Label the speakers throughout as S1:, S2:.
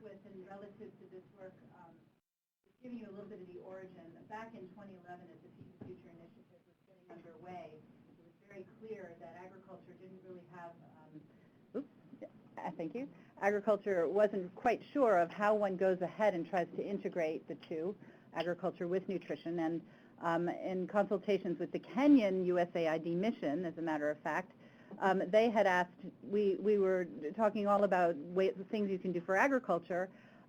S1: with and relative to this work, just giving you a little bit of the origin. Back in 2011, as the Feed the Future initiative was getting underway, it was very clear that agriculture didn't really have, thank you. Agriculture wasn't quite sure of how one goes ahead and tries to integrate the two, agriculture with nutrition. And in consultations with the Kenyan USAID mission, as a matter of fact, they had asked, we were talking all about the things you can do for agriculture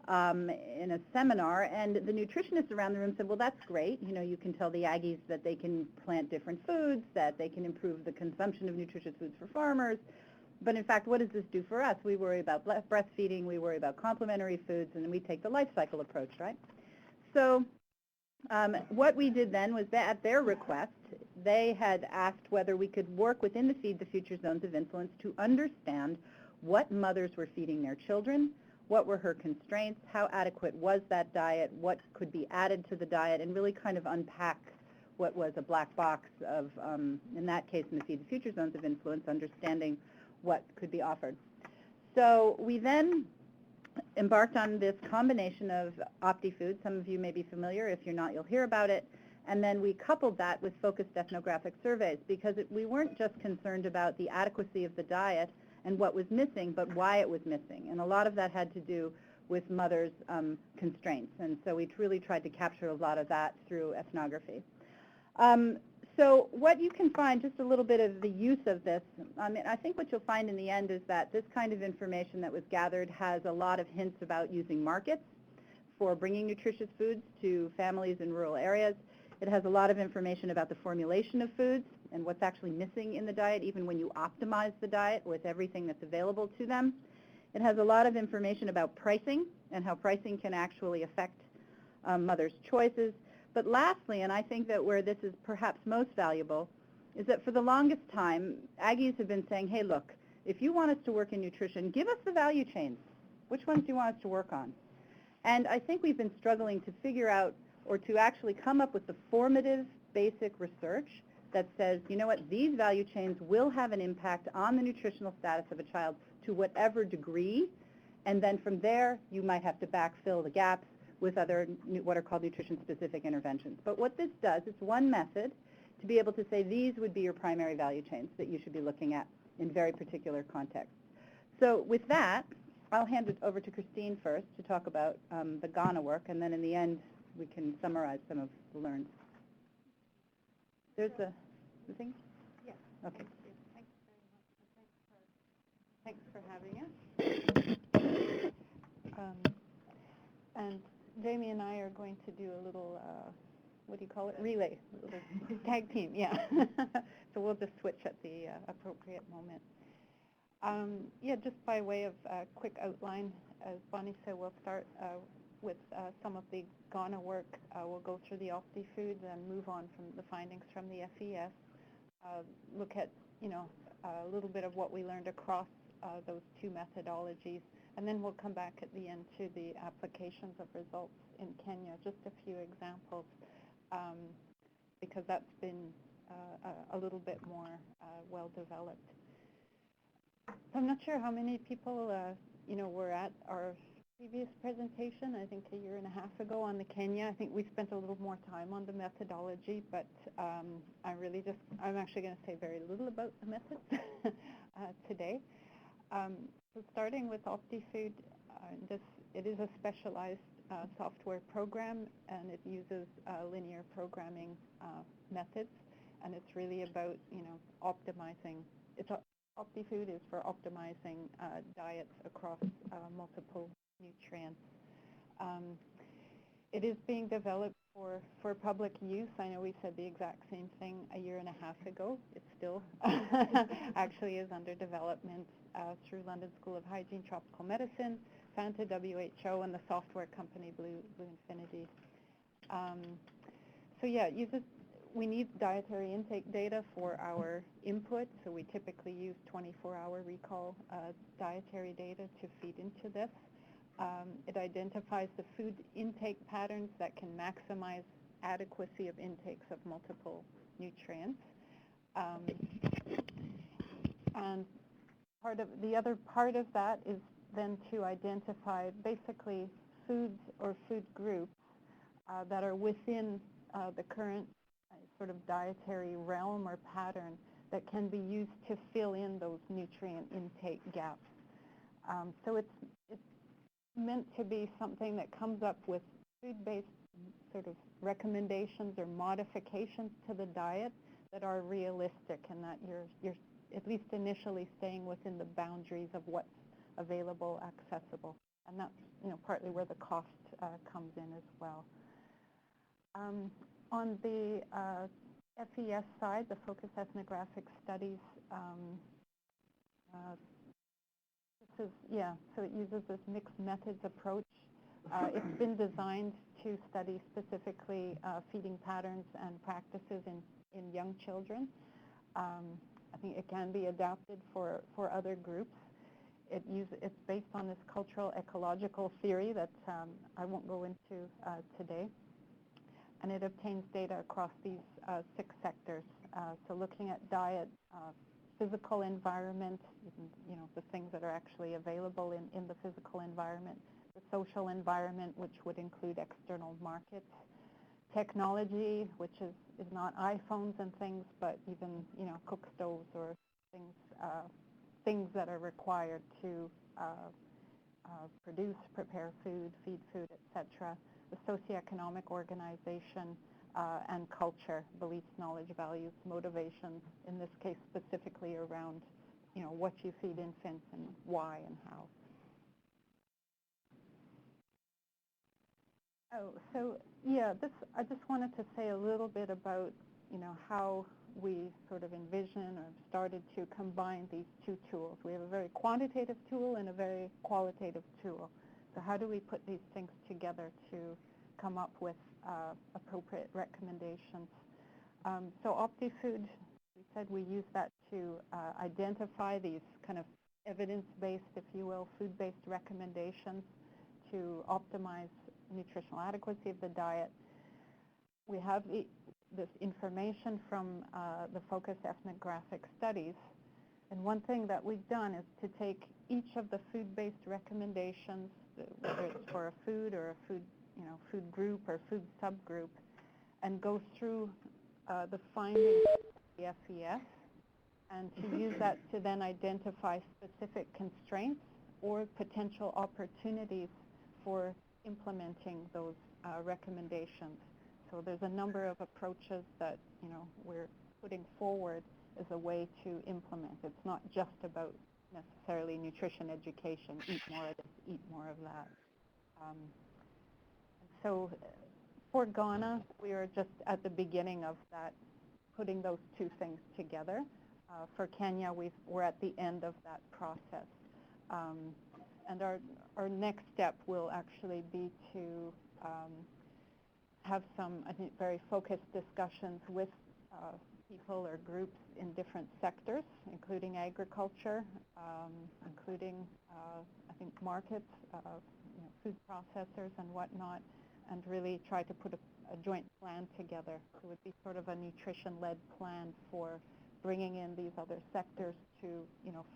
S1: in a seminar, and the nutritionists around the room said, well, that's great. You know, you can tell the Aggies that they can plant different foods, that they can improve the consumption of nutritious foods for farmers. But in fact, what does this do for us? We worry about breastfeeding, we worry about complementary foods, and then we take the life cycle approach, right? So what we did then was that at their request, they had asked whether we could work within the Feed the Future zones of influence to understand what mothers were feeding their children, what were her constraints, how adequate was that diet, what could be added to the diet, and really kind of unpack what was a black box of, in that case, in the Feed the Future zones of influence, understanding what could be offered. So we then embarked on this combination of Optifoods. Some of you may be familiar. If you're not, you'll hear about it. And then we coupled that with focused ethnographic surveys because we weren't just concerned about the adequacy of the diet and what was missing, but why it was missing. And a lot of that had to do with mothers' constraints. And so we really tried to capture a lot of that through ethnography. So what you can find, just a little bit of the use of this, I think what you'll find in the end is that this kind of information that was gathered has a lot of hints about using markets for bringing nutritious foods to families in rural areas. It has a lot of information about the formulation of foods and what's actually missing in the diet, even when you optimize the diet with everything that's available to them. It has a lot of information about pricing and how pricing can actually affect mothers' choices. But lastly, and I think that where this is perhaps most valuable, is that for the longest time, Aggies have been saying, hey, look, if you want us to work in nutrition, give us the value chains. Which ones do you want us to work on? And I think we've been struggling to figure out or to actually come up with the formative basic research that says, you know what, these value chains will have an impact on the nutritional status of a child to whatever degree, and then from there, you might have to backfill the gaps with other what are called nutrition-specific interventions. But what this does, it's one method to be able to say these would be your primary value chains that you should be looking at in very particular contexts. So with that, I'll hand it over to Christine first to talk about the Ghana work, and then in the end, we can summarize some of the learned. There's the thing? Yeah. Okay. Thanks very much. Thanks for having us. And Jamie and I are going to do a little, what do you call it, relay, a little tag team, yeah. So we'll just switch at the appropriate moment. Yeah, just by way of a quick outline, as Bonnie said, we'll start with some of the Ghana work. We'll go through the Optifoods and move on from the findings from the FES. Look at, you know, a little bit of what we learned across those two methodologies. And then we'll come back at the end to the applications of results in Kenya, just a few examples, because that's been a little bit more well developed. So I'm not sure how many people, you know, were at our previous presentation, I think a year and a half ago on the Kenya. I think we spent a little more time on the methodology, but I'm actually going to say very little about the methods today. So starting with Optifood, it is a specialized software program, and it uses linear programming methods, and it's really about, you know, optimizing. Optifood is for optimizing diets across multiple nutrients. It is being developed for public use. I know we said the exact same thing a year and a half ago. It still actually is under development through London School of Hygiene, Tropical Medicine, Fanta, WHO, and the software company Blue Infinity. So yeah, we need dietary intake data for our input, so we typically use 24-hour recall dietary data to feed into this. It identifies the food intake patterns that can maximize adequacy of intakes of multiple nutrients. And the other part of that is
S2: then to identify basically foods or food groups that are within the current sort of dietary realm or pattern that can be used to fill in those nutrient intake gaps. So it's meant to be something that comes up with food-based sort of recommendations or modifications to the diet that are realistic, and that you're at least initially staying within the boundaries of what's available, accessible, and that's partly where the cost comes in as well. On the FES side, the Focused Ethnographic Studies, so it uses this mixed methods approach. It's been designed to study specifically feeding patterns and practices in young children. I think it can be adapted for other groups. It's based on this cultural ecological theory that I won't go into today. And it obtains data across these 6 sectors. So looking at diet, physical environment, the things that are actually available in the physical environment, the social environment, which would include external markets, technology, which is not iPhones and things, but even cook stoves or things that are required to produce, prepare food, feed food, etc. The socioeconomic organization and culture, beliefs, knowledge, values, motivations, in this case specifically around what you feed infants and why and how. Oh, so yeah, I just wanted to say a little bit about how we sort of envision or started to combine these 2 tools. We have a very quantitative tool and a very qualitative tool. So how do we put these things together to come up with appropriate recommendations? So Optifood, we said we use that to identify these kind of evidence-based, if you will, food-based recommendations to optimize nutritional adequacy of the diet. We have this information from the Focused Ethnographic Studies, and one thing that we've done is to take each of the food-based recommendations, whether it's for a food or a food, food group or food subgroup, and go through the findings of the FES, and to use that to then identify specific constraints or potential opportunities for implementing those recommendations. So there's a number of approaches that we're putting forward as a way to implement. It's not just about necessarily nutrition education, eat more of this, eat more of that. So for Ghana, we are just at the beginning of that, putting those 2 things together. For Kenya, we're at the end of that process. And our next step will actually be to have some, I think, very focused discussions with people or groups in different sectors, including agriculture, including, I think, markets, food processors and whatnot, and really try to put a joint plan together. So it would be sort of a nutrition-led plan for bringing in these other sectors to,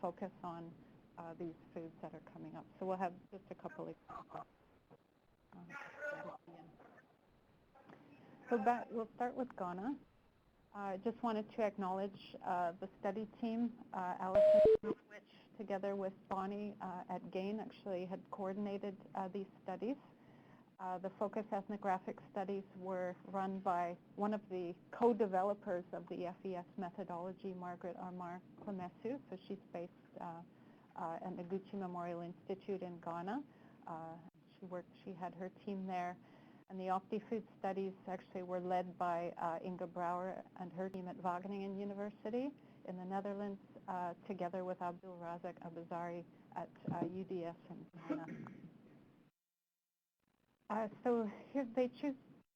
S2: focus on these foods that are coming up. So we'll have just a couple examples. So we'll start with Ghana. I just wanted to acknowledge the study team, Alison, which together with Bonnie at GAIN actually had coordinated these studies. The Focused Ethnographic Studies were run by one of the co-developers of the FES methodology, Margaret Armar Klemesu. So she's based at the Gucci Memorial Institute in Ghana. She had her team there. And the Optifoods studies actually were led by Inga Brouwer and her team at Wageningen University in the Netherlands, together with Abdul Razak Abazari at UDS in Ghana. So here they choose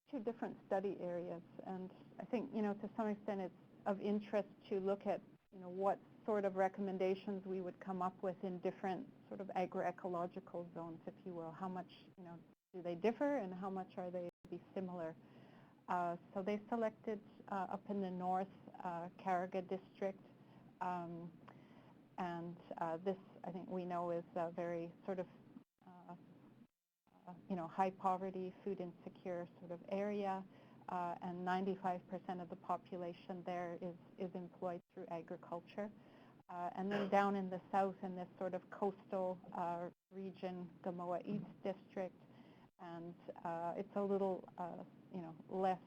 S2: 2 different study areas, and I think, to some extent it's of interest to look at, what sort of recommendations we would come up with in different sort of agroecological zones, if you will. How much, do they differ, and how much are they be similar? So they selected up in the north, Carragher district, And this, I think we know, is a very sort of, high poverty, food insecure sort of area, and 95% of the population there is employed through agriculture. And then down in the south, in this sort of coastal region, Gamoa East District, and it's a little, less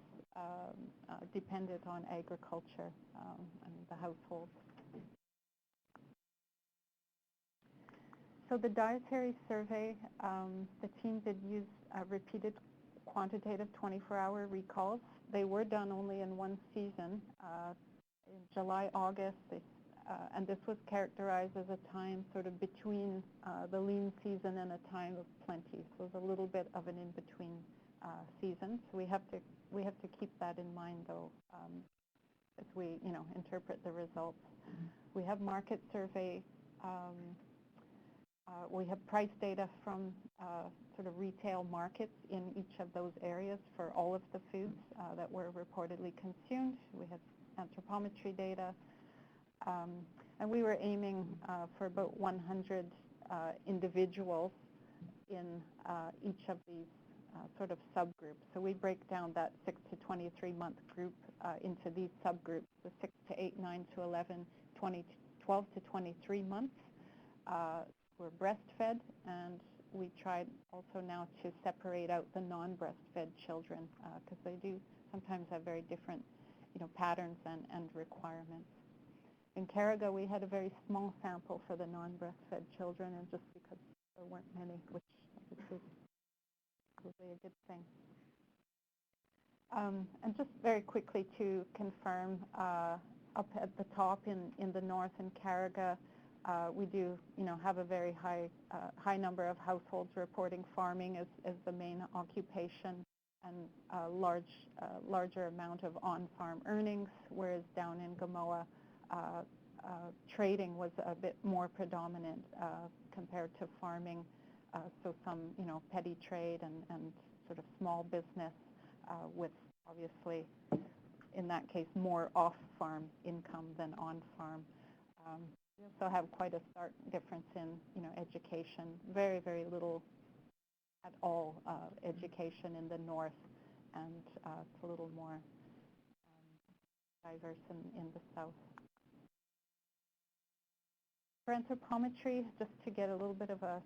S2: dependent on agriculture and the households. So the Dietary Survey, the team did use repeated quantitative 24-hour recalls. They were done only in one season, in July, August, and this was characterized as a time sort of between the lean season and a time of plenty. So it was a little bit of an in-between season. So we have to keep that in mind, though, as we interpret the results. We have market survey. We have price data from sort of retail markets in each of those areas for all of the foods that were reportedly consumed. We have anthropometry data. And we were aiming for about 100 individuals in each of these sort of subgroups. So we break down that 6 to 23 month group into these subgroups, the 6 to 8, 9 to 11, 12 to 23 months. Were breastfed, and we tried also now to separate out the non-breastfed children because they do sometimes have very different patterns and requirements. In Carragher, we had a very small sample for the non-breastfed children, and just because there weren't many, which is probably a good thing. And just very quickly to confirm, up at the top in the north in Carragher, we do, have a very high number of households reporting farming as the main occupation, and a larger amount of on-farm earnings, whereas down in Gamoa, trading was a bit more predominant compared to farming. So some, petty trade and sort of small business with obviously, in that case, more off-farm income than on-farm. We also have quite a stark difference in, education. Very, very little at all education in the north, and it's a little more diverse in the south. For anthropometry, just to get a little bit of a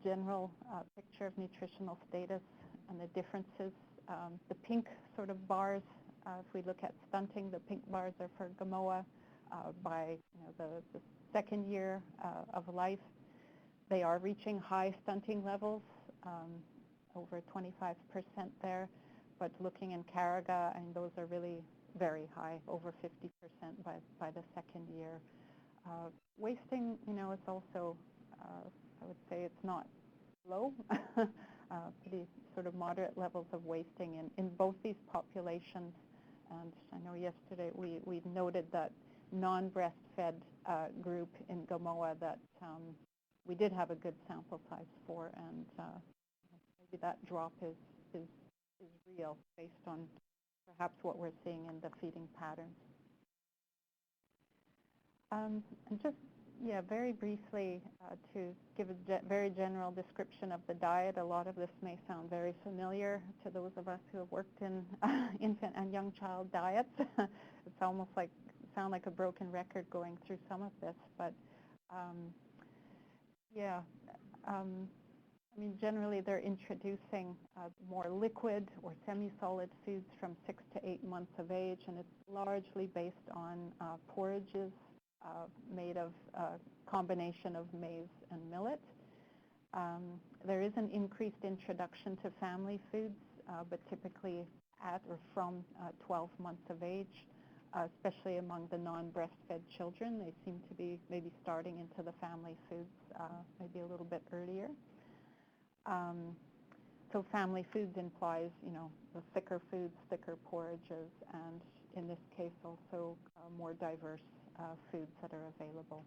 S2: general picture of nutritional status and the differences, the pink sort of bars, if we look at stunting, the pink bars are for Gamoa by the second year of life. They are reaching high stunting levels, over 25% there, but looking in Carragher, and those are really very high, over 50% by the second year. Wasting, is also, I would say it's not low, pretty sort of moderate levels of wasting in both these populations. And I know yesterday we noted that non-breastfed group in Gamoa that we did have a good sample size for, and maybe that drop is real based on perhaps what we're seeing in the feeding patterns. And just, very briefly to give a very general description of the diet. A lot of this may sound very familiar to those of us who have worked in infant and young child diets. It's almost sound like a broken record going through some of this, but generally they're introducing more liquid or semi-solid foods from 6 to 8 months of age, and it's largely based on porridges made of a combination of maize and millet. There is an increased introduction to family foods, but typically at or from 12 months of age, especially among the non-breastfed children. They seem to be maybe starting into the family foods maybe a little bit earlier. So family foods implies, the thicker foods, thicker porridges, and in this case also more diverse foods that are available.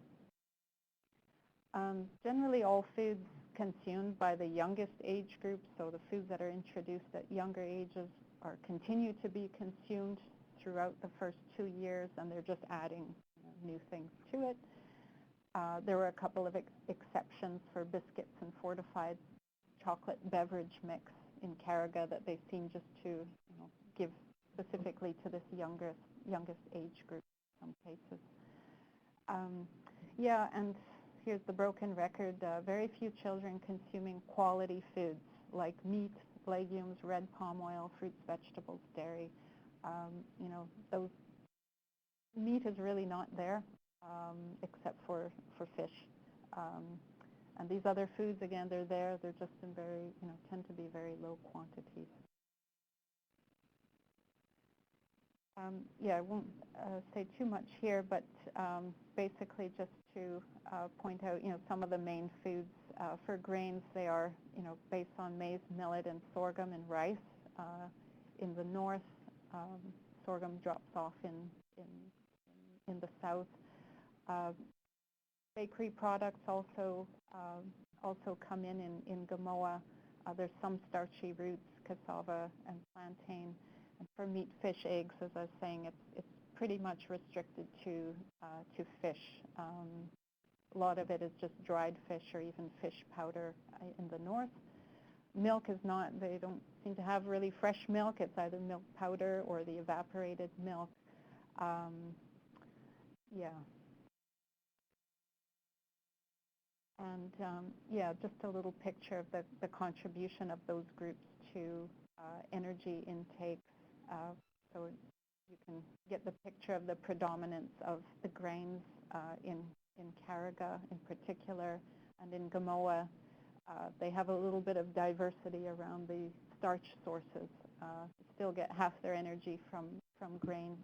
S2: Generally all foods consumed by the youngest age group, so the foods that are introduced at younger ages continue to be consumed throughout the first 2 years, and they're just adding new things to it. There were a couple of exceptions for biscuits and fortified chocolate beverage mix in Carragher that they seem just to give specifically to this youngest age group in some cases. Yeah, and here's the broken record. Very few children consuming quality foods like meat, legumes, red palm oil, fruits, vegetables, dairy. Those meat is really not there except for fish. And these other foods, again, they're there. They're just in very, tend to be very low quantities. Yeah, I won't say too much here, but basically just to point out, some of the main foods for grains. They are, based on maize, millet, and sorghum and rice. In the north, sorghum drops off in the south. Bakery products also come in Gamoa. There's some starchy roots, cassava and plantain. And for meat, fish, eggs, as I was saying, it's pretty much restricted to fish. A lot of it is just dried fish or even fish powder in the north. Milk is not, they don't seem to have really fresh milk. It's either milk powder or the evaporated milk. Yeah. And yeah, just a little picture of the contribution of those groups to energy intake. So you can get the picture of the predominance of the grains in Carragher in particular, and in Gamoa. They have a little bit of diversity around the starch sources. Still get half their energy from grains,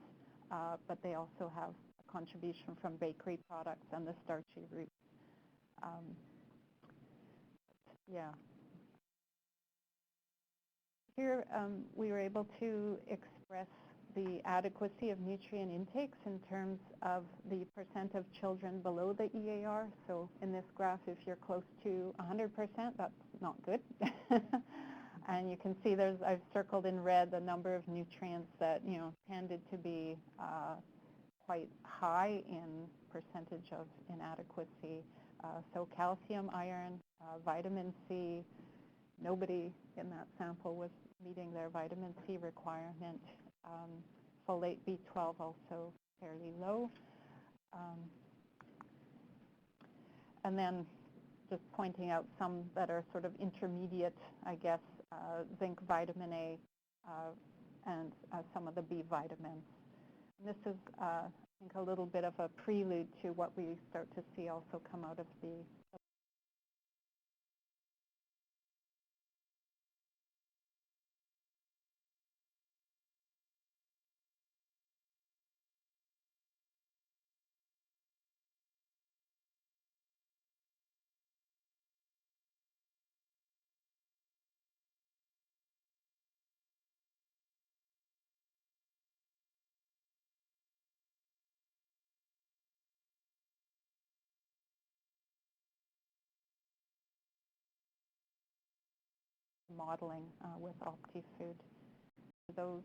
S2: but they also have a contribution from bakery products and the starchy roots. Yeah. Here we were able to express the adequacy of nutrient intakes in terms of the percent of children below the EAR. So in this graph, if you're close to 100%, that's not good. And you can see I've circled in red the number of nutrients that tended to be quite high in percentage of inadequacy. So calcium, iron, vitamin C. Nobody in that sample was meeting their vitamin C requirement. Folate B12 also fairly low. And then just pointing out some that are sort of intermediate, I guess, zinc, vitamin A, and some of the B vitamins. And this is, I think, a little bit of a prelude to what we start to see also come out of the modeling with Optifood. Those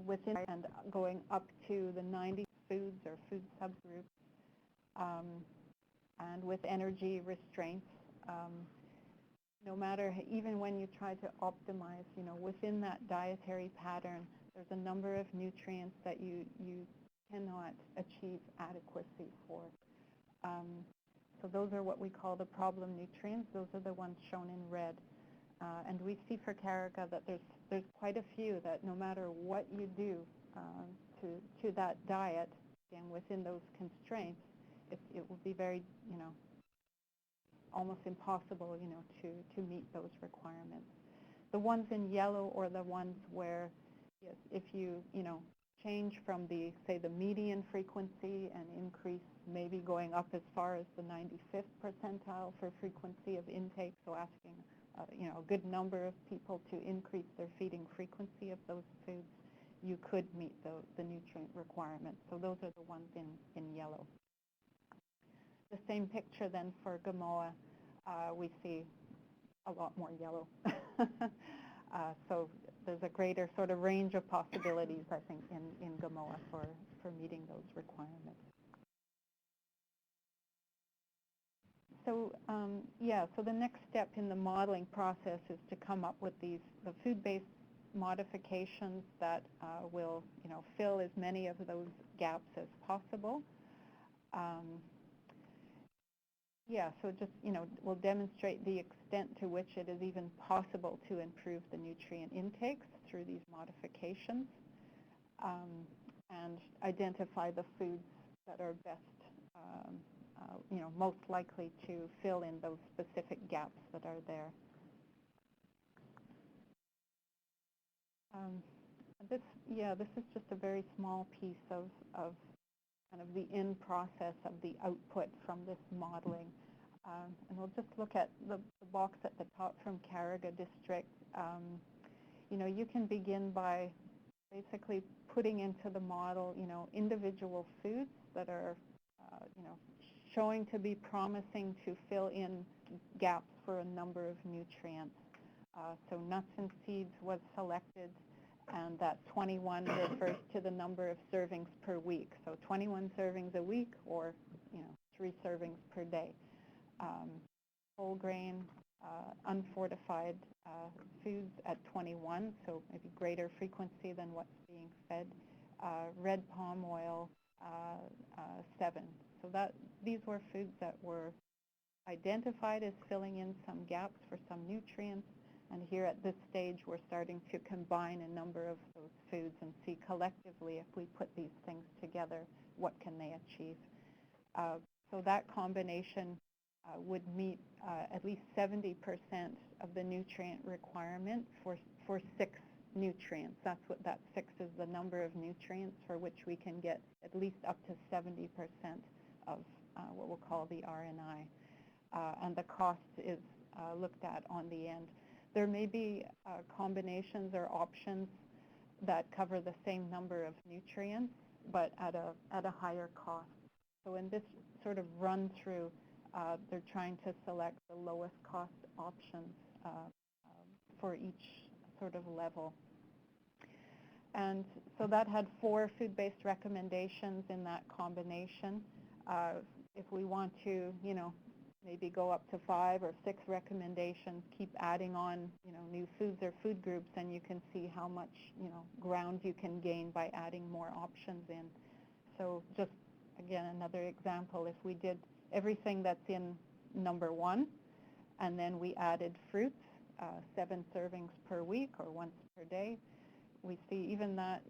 S2: within and going up to the 90 foods or food subgroups, and with energy restraints, no matter, even when you try to optimize, within that dietary pattern, there's a number of nutrients that you cannot achieve adequacy for. So those are what we call the problem nutrients. Those are the ones shown in red. And we see for Carragher that there's quite a few that no matter what you do to that diet, again, within those constraints, it will be very, almost impossible, to meet those requirements. The ones in yellow are the ones where, yes, if you, change from the, say, the median frequency and increase, maybe going up as far as the 95th percentile for frequency of intake, so asking a good number of people to increase their feeding frequency of those foods, you could meet the nutrient requirements. So those are the ones in yellow. The same picture then for Gamoa, we see a lot more yellow. So there's a greater sort of range of possibilities, I think, in Gamoa for meeting those requirements. So so the next step in the modeling process is to come up with the food-based modifications that will, fill as many of those gaps as possible. So just, we'll demonstrate the extent to which it is even possible to improve the nutrient intakes through these modifications, and identify the foods that are best, most likely to fill in those specific gaps that are there. This is just a very small piece of kind of the end process of the output from this modeling. And we'll just look at the box at the top from Carragher District. You can begin by basically putting into the model, individual foods that are, showing to be promising to fill in gaps for a number of nutrients. So nuts and seeds was selected, and that 21 refers to the number of servings per week. So 21 servings a week, or 3 servings per day. Whole grain, unfortified foods at 21, so maybe greater frequency than what's being fed. Red palm oil, 7. So these were foods that were identified as filling in some gaps for some nutrients. And here at this stage, we're starting to combine a number of those foods and see collectively, if we put these things together, what can they achieve. So that combination would meet at least 70% of the nutrient requirement for 6 nutrients. That's what that 6 is, the number of nutrients for which we can get at least up to 70% of what we'll call the RNI. And the cost is looked at on the end. There may be combinations or options that cover the same number of nutrients, but at a higher cost. So in this sort of run through, they're trying to select the lowest cost options for each sort of level. And so that had 4 food-based recommendations in that combination. If we want to, maybe go up to 5 or 6 recommendations, keep adding on, new foods or food groups, and you can see how much, ground you can gain by adding more options in. So just, again, another example, if we did everything that's in number 1, and then we added fruits, 7 servings per week or once per day, we see even that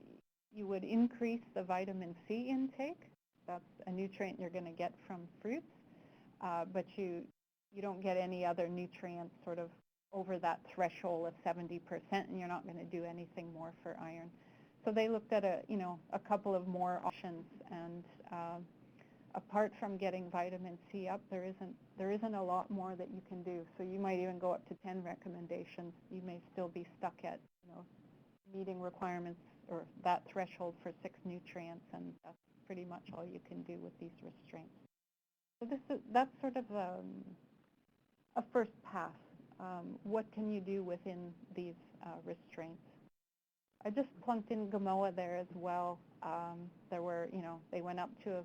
S2: you would increase the vitamin C intake. That's a nutrient you're going to get from fruits. But you don't get any other nutrients sort of over that threshold of 70%, and you're not going to do anything more for iron. So they looked at a couple of more options, and apart from getting vitamin C up, there isn't a lot more that you can do. So you might even go up to 10 recommendations. You may still be stuck at meeting requirements or that threshold for 6 nutrients, and that's pretty much all you can do with these restraints. So that's sort of a first pass. What can you do within these restraints? I just plunked in Gamoa there as well. There were, they went up to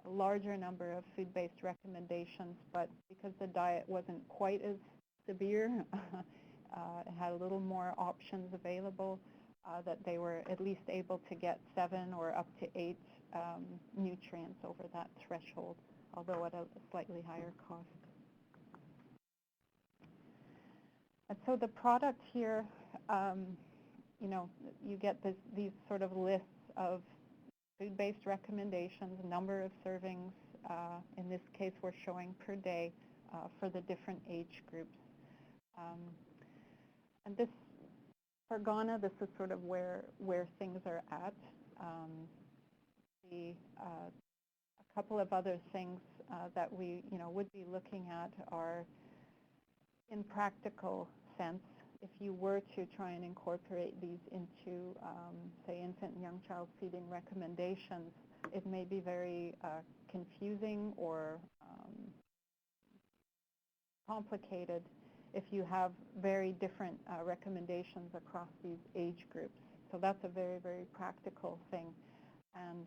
S2: a larger number of food-based recommendations, but because the diet wasn't quite as severe, it had a little more options available, that they were at least able to get 7 or up to 8 nutrients over that threshold, although at a slightly higher cost. And so the product here, you get these sort of lists of food-based recommendations, number of servings. In this case, we're showing per day for the different age groups. And this, for Ghana, this is sort of where things are at. A couple of other things that we would be looking at are, in practical sense, if you were to try and incorporate these into, say, infant and young child feeding recommendations, it may be very confusing or complicated if you have very different recommendations across these age groups. So that's a very, very practical thing. And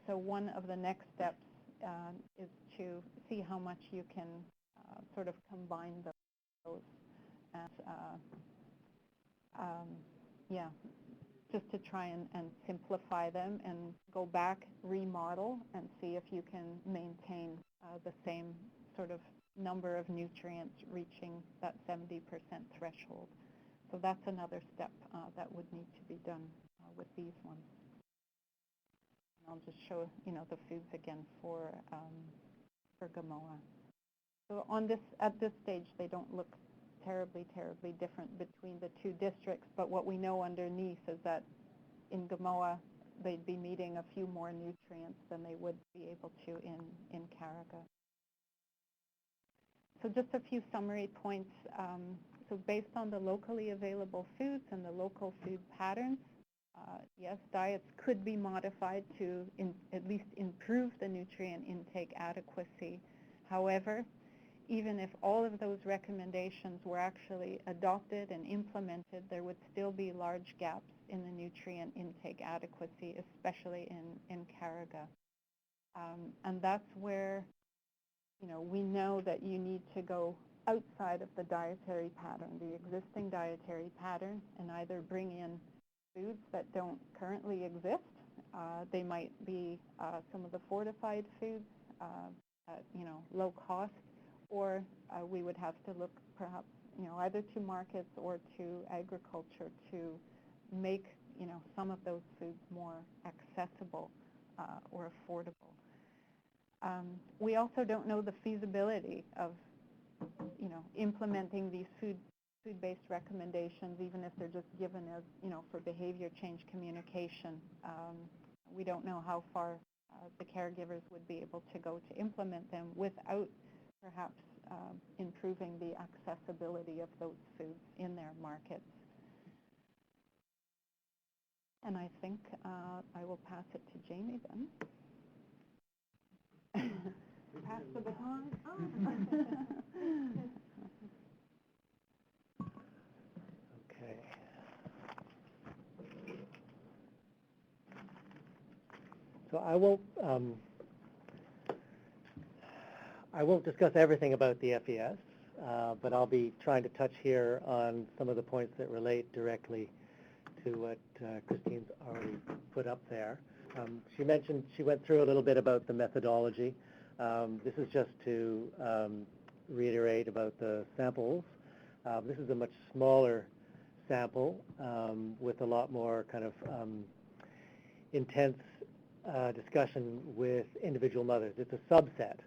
S2: so one of the next steps is to see how much you can sort of combine those and yeah, just to try and simplify them and go back, remodel, and see if you can maintain the same sort of number of nutrients reaching that 70% threshold. So that's another step that would need to be done with these ones. And I'll just show, the foods again for Gamoa. So at this stage, they don't look terribly different between the two districts, but what we know underneath is that in Gamoa, they'd be meeting a few more nutrients than they would be able to in Carragher. So just a few summary points. So based on the locally available foods and the local food patterns, yes, diets could be modified to at least improve the nutrient intake adequacy. However, even if all of those recommendations were actually adopted and implemented, there would still be large gaps in the nutrient intake adequacy, especially in Carragher. And that's where, we know that you need to go outside of the dietary pattern, the existing dietary pattern, and either bring in foods that don't currently exist. They might be some of the fortified foods at, low cost, or we would have to look perhaps, either to markets or to agriculture to make, some of those foods more accessible or affordable. We also don't know the feasibility of, implementing these food-based recommendations, even if they're just given as, for behavior change communication. We don't know how far the caregivers would be able to go to implement them without perhaps improving the accessibility of those foods in their markets. And I think I will pass it to Jamie then. Pass the baton.
S3: Okay. So I won't discuss everything about the FES, but I'll be trying to touch here on some of the points that relate directly to what Christine's already put up there. She went through a little bit about the methodology. This is just to reiterate about the samples. This is a much smaller sample with a lot more kind of intense discussion with individual mothers. It's a subset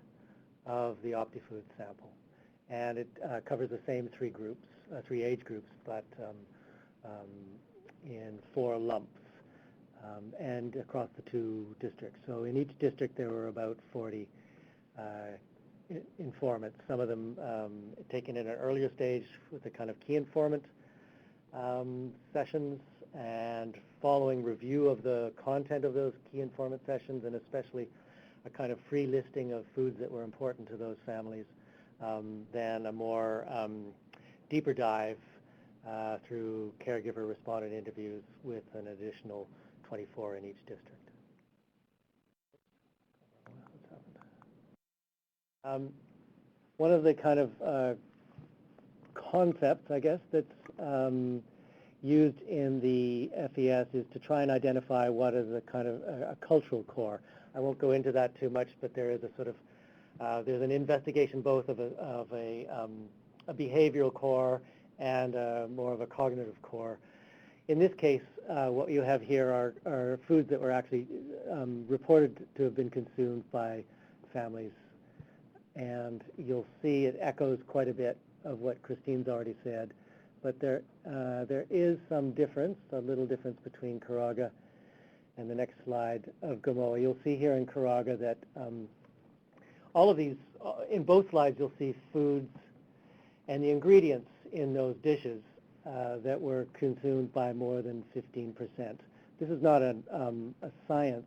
S3: of the Optifoods sample, and it covers the same three age groups, but in 4 lumps. And across the 2 districts. So in each district there were about 40 informants, some of them taken in an earlier stage with the kind of key informant sessions, and following review of the content of those key informant sessions, and especially a kind of free listing of foods that were important to those families, then a more deeper dive through caregiver respondent interviews with an additional 24 in each district. One of the kind of concepts, I guess, that's used in the FES is to try and identify what is a kind of a cultural core. I won't go into that too much, but there is a sort of, there's an investigation both of a behavioral core and more of a cognitive core. In this case, what you have here are foods that were actually reported to have been consumed by families. And you'll see it echoes quite a bit of what Christine's already said. But there is some difference, a little difference between Carragher and the next slide of Gamoa. You'll see here in Carragher that all of these, in both slides, you'll see foods and the ingredients in those dishes that were consumed by more than 15%. This is not a science.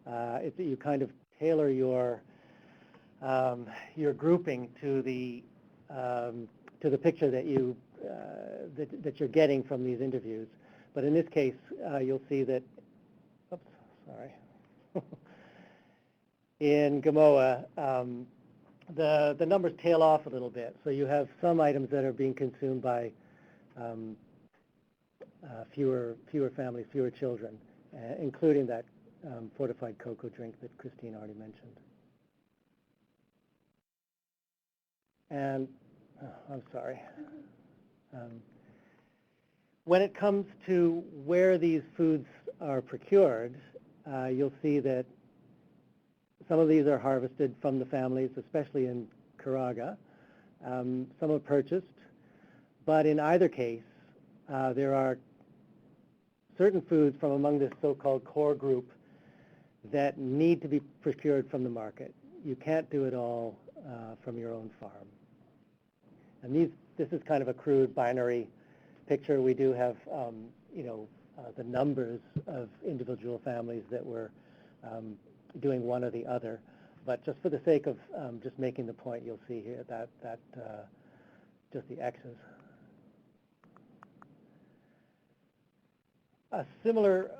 S3: It's that you kind of tailor your grouping to the picture that that you're getting from these interviews. But in this case, you'll see that. Oops, sorry. in Gamoa, the numbers tail off a little bit. So you have some items that are being consumed by fewer families, fewer children, including that fortified cocoa drink that Christine already mentioned. And, I'm sorry. When it comes to where these foods are procured, you'll see that some of these are harvested from the families, especially in Carragher. Some are purchased, but in either case, there are certain foods from among this so-called core group that need to be procured from the market. You can't do it all from your own farm. And this is kind of a crude binary picture. We do have, the numbers of individual families that were doing one or the other. But just for the sake of just making the point, you'll see here that just the X's. A similar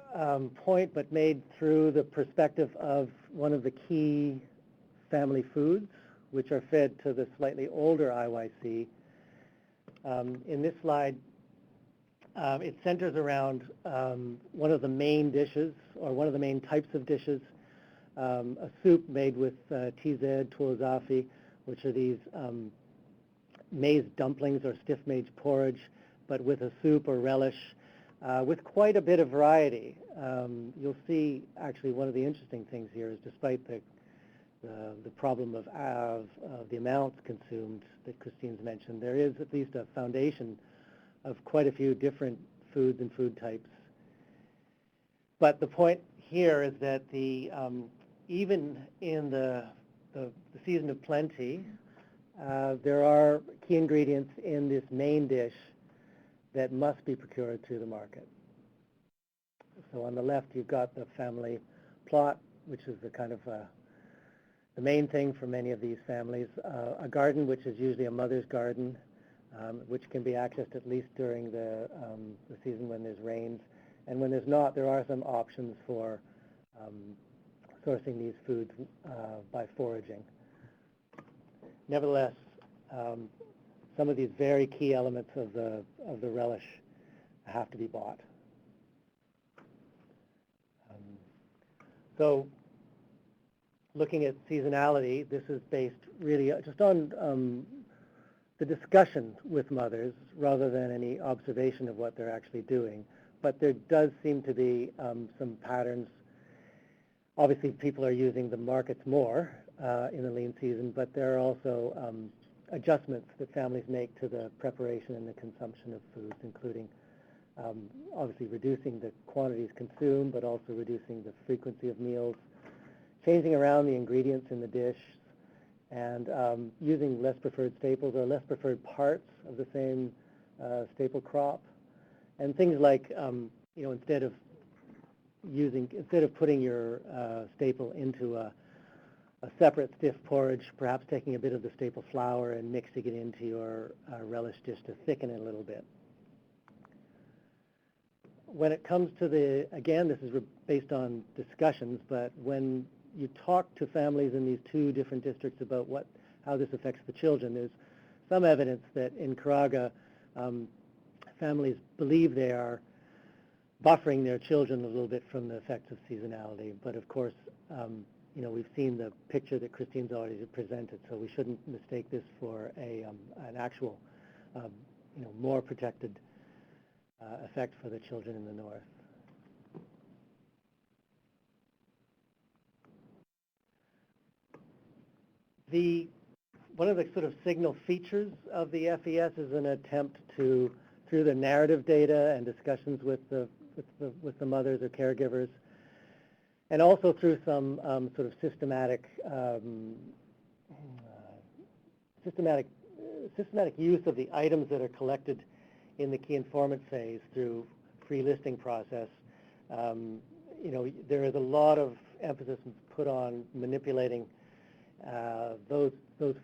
S3: point, but made through the perspective of one of the key family foods, which are fed to the slightly older IYC. In this slide, it centers around one of the main dishes, or one of the main types of dishes, a soup made with TZ, tuozafi, which are these maize dumplings or stiff maize porridge, but with a soup or relish, with quite a bit of variety. You'll see, actually, one of the interesting things here is despite the problem of the amounts consumed that Christine's mentioned, there is at least a foundation of quite a few different foods and food types. But the point here is that even in the season of plenty, there are key ingredients in this main dish that must be procured through the market. So on the left, you've got the family plot, which is the kind of the main thing for many of these families. A garden, which is usually a mother's garden, which can be accessed at least during the season when there's rains. And when there's not, there are some options for sourcing these foods by foraging. Nevertheless, some of these very key elements of the relish have to be bought. So looking at seasonality, this is based really just on the discussion with mothers rather than any observation of what they're actually doing. But there does seem to be some patterns. Obviously, people are using the markets more in the lean season, but there are also adjustments that families make to the preparation and the consumption of foods, including obviously reducing the quantities consumed, but also reducing the frequency of meals, changing around the ingredients in the dish, and using less preferred staples or less preferred parts of the same staple crop, and things like instead of putting your staple into a separate stiff porridge, perhaps taking a bit of the staple flour and mixing it into your relish dish to thicken it a little bit. When it comes to again, this is based on discussions, but when you talk to families in these two different districts about how this affects the children, there's some evidence that in Carragher, families believe they are buffering their children a little bit from the effects of seasonality. But of course, we've seen the picture that Christine's already presented, so we shouldn't mistake this for an actual, more protected effect for the children in the north. One of the sort of signal features of the FES is an attempt to, through the narrative data and discussions with the mothers or caregivers, and also through some sort of systematic use of the items that are collected in the key informant phase through pre-listing process. There is a lot of emphasis put on manipulating those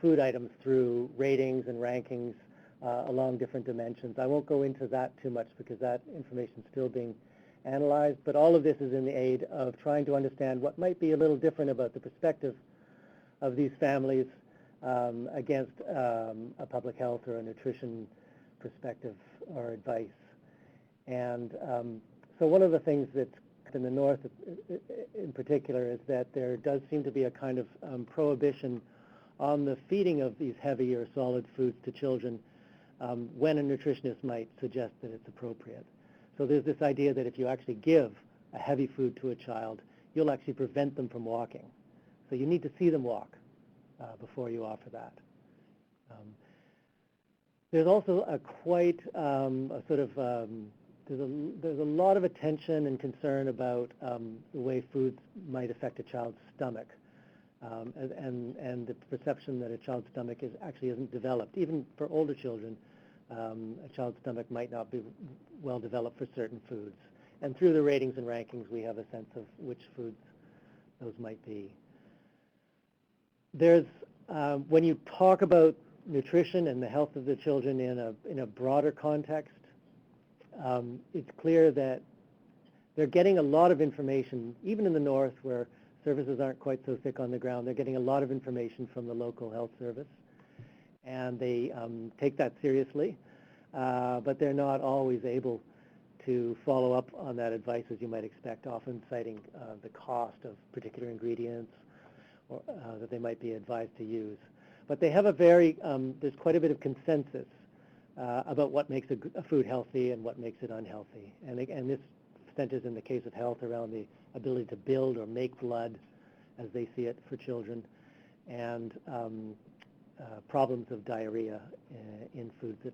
S3: food items through ratings and rankings along different dimensions. I won't go into that too much because that information is still being analyzed, but all of this is in the aid of trying to understand what might be a little different about the perspective of these families against a public health or a nutrition perspective or advice. And so one of the things that's in the North in particular is that there does seem to be a kind of prohibition on the feeding of these heavy or solid foods to children when a nutritionist might suggest that it's appropriate. So there's this idea that if you actually give a heavy food to a child, you'll actually prevent them from walking. So you need to see them walk before you offer that. There's also a quite a sort of there's a lot of attention and concern about the way foods might affect a child's stomach, and the perception that a child's stomach actually isn't developed. Even for older children, a child's stomach might not be well developed for certain foods. And through the ratings and rankings, we have a sense of which foods those might be. There's when you talk about nutrition and the health of the children in a broader context, it's clear that they're getting a lot of information, even in the North where services aren't quite so thick on the ground. They're getting a lot of information from the local health service, and they take that seriously, but they're not always able to follow up on that advice as you might expect, often citing the cost of particular ingredients or, that they might be advised to use. But they have a very, there's quite a bit of consensus about what makes a food healthy and what makes it unhealthy. And this centers in the case of health around the ability to build or make blood, as they see it for children, and problems of diarrhea in foods that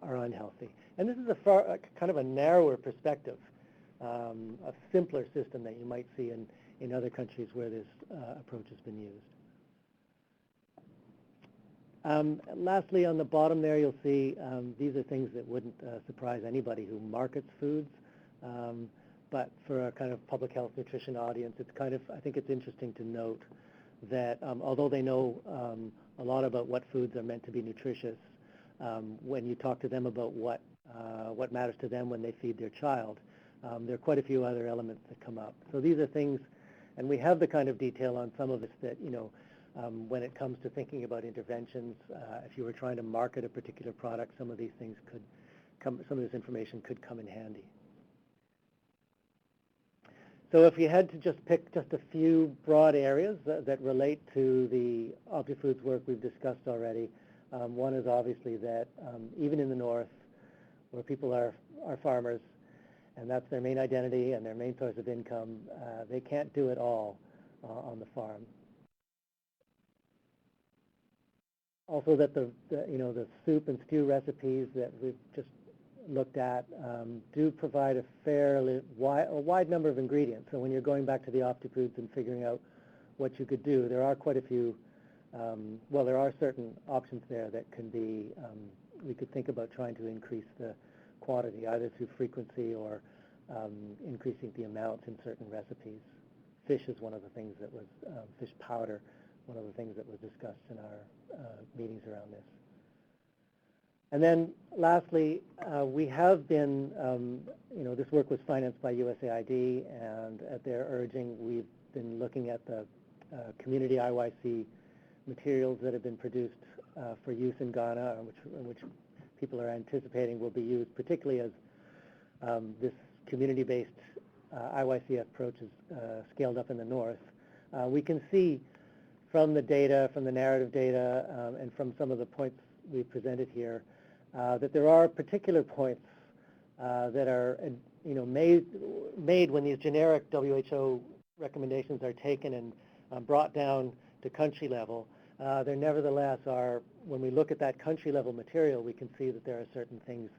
S3: are unhealthy. And this is a kind of a narrower perspective, a simpler system that you might see in other countries where this approach has been used. Lastly, on the bottom there, you'll see these are things that wouldn't surprise anybody who markets foods. But for a kind of public health nutrition audience, it's kind of, I think it's interesting to note that although they know a lot about what foods are meant to be nutritious, when you talk to them about what matters to them when they feed their child, there are quite a few other elements that come up. So these are things, and we have the kind of detail on some of this that, you know, when it comes to thinking about interventions, if you were trying to market a particular product, some of these things could come, some of this information could come in handy. So if you had to just pick just a few broad areas that relate to the Optifoods work we've discussed already, one is obviously that even in the North, where people are farmers, and that's their main identity and their main source of income, they can't do it all on the farm. Also that the soup and stew recipes that we've just looked at do provide a fairly wide number of ingredients. So when you're going back to the Optifoods and figuring out what you could do, there are quite a few, well, there are certain options there that can be, we could think about trying to increase the quantity, either through frequency or increasing the amounts in certain recipes. Fish is one of the things that was, fish powder, one of the things that was discussed in our meetings around this. And then lastly, we have been, this work was financed by USAID, and at their urging, we've been looking at the community IYC materials that have been produced for use in Ghana, which people are anticipating will be used, particularly as this community-based IYC approach is scaled up in the North. We can see from the data, from the narrative data, and from some of the points we presented here, that there are particular points that are, made when these generic WHO recommendations are taken and brought down to country level. There nevertheless are, when we look at that country level material, we can see that there are certain things,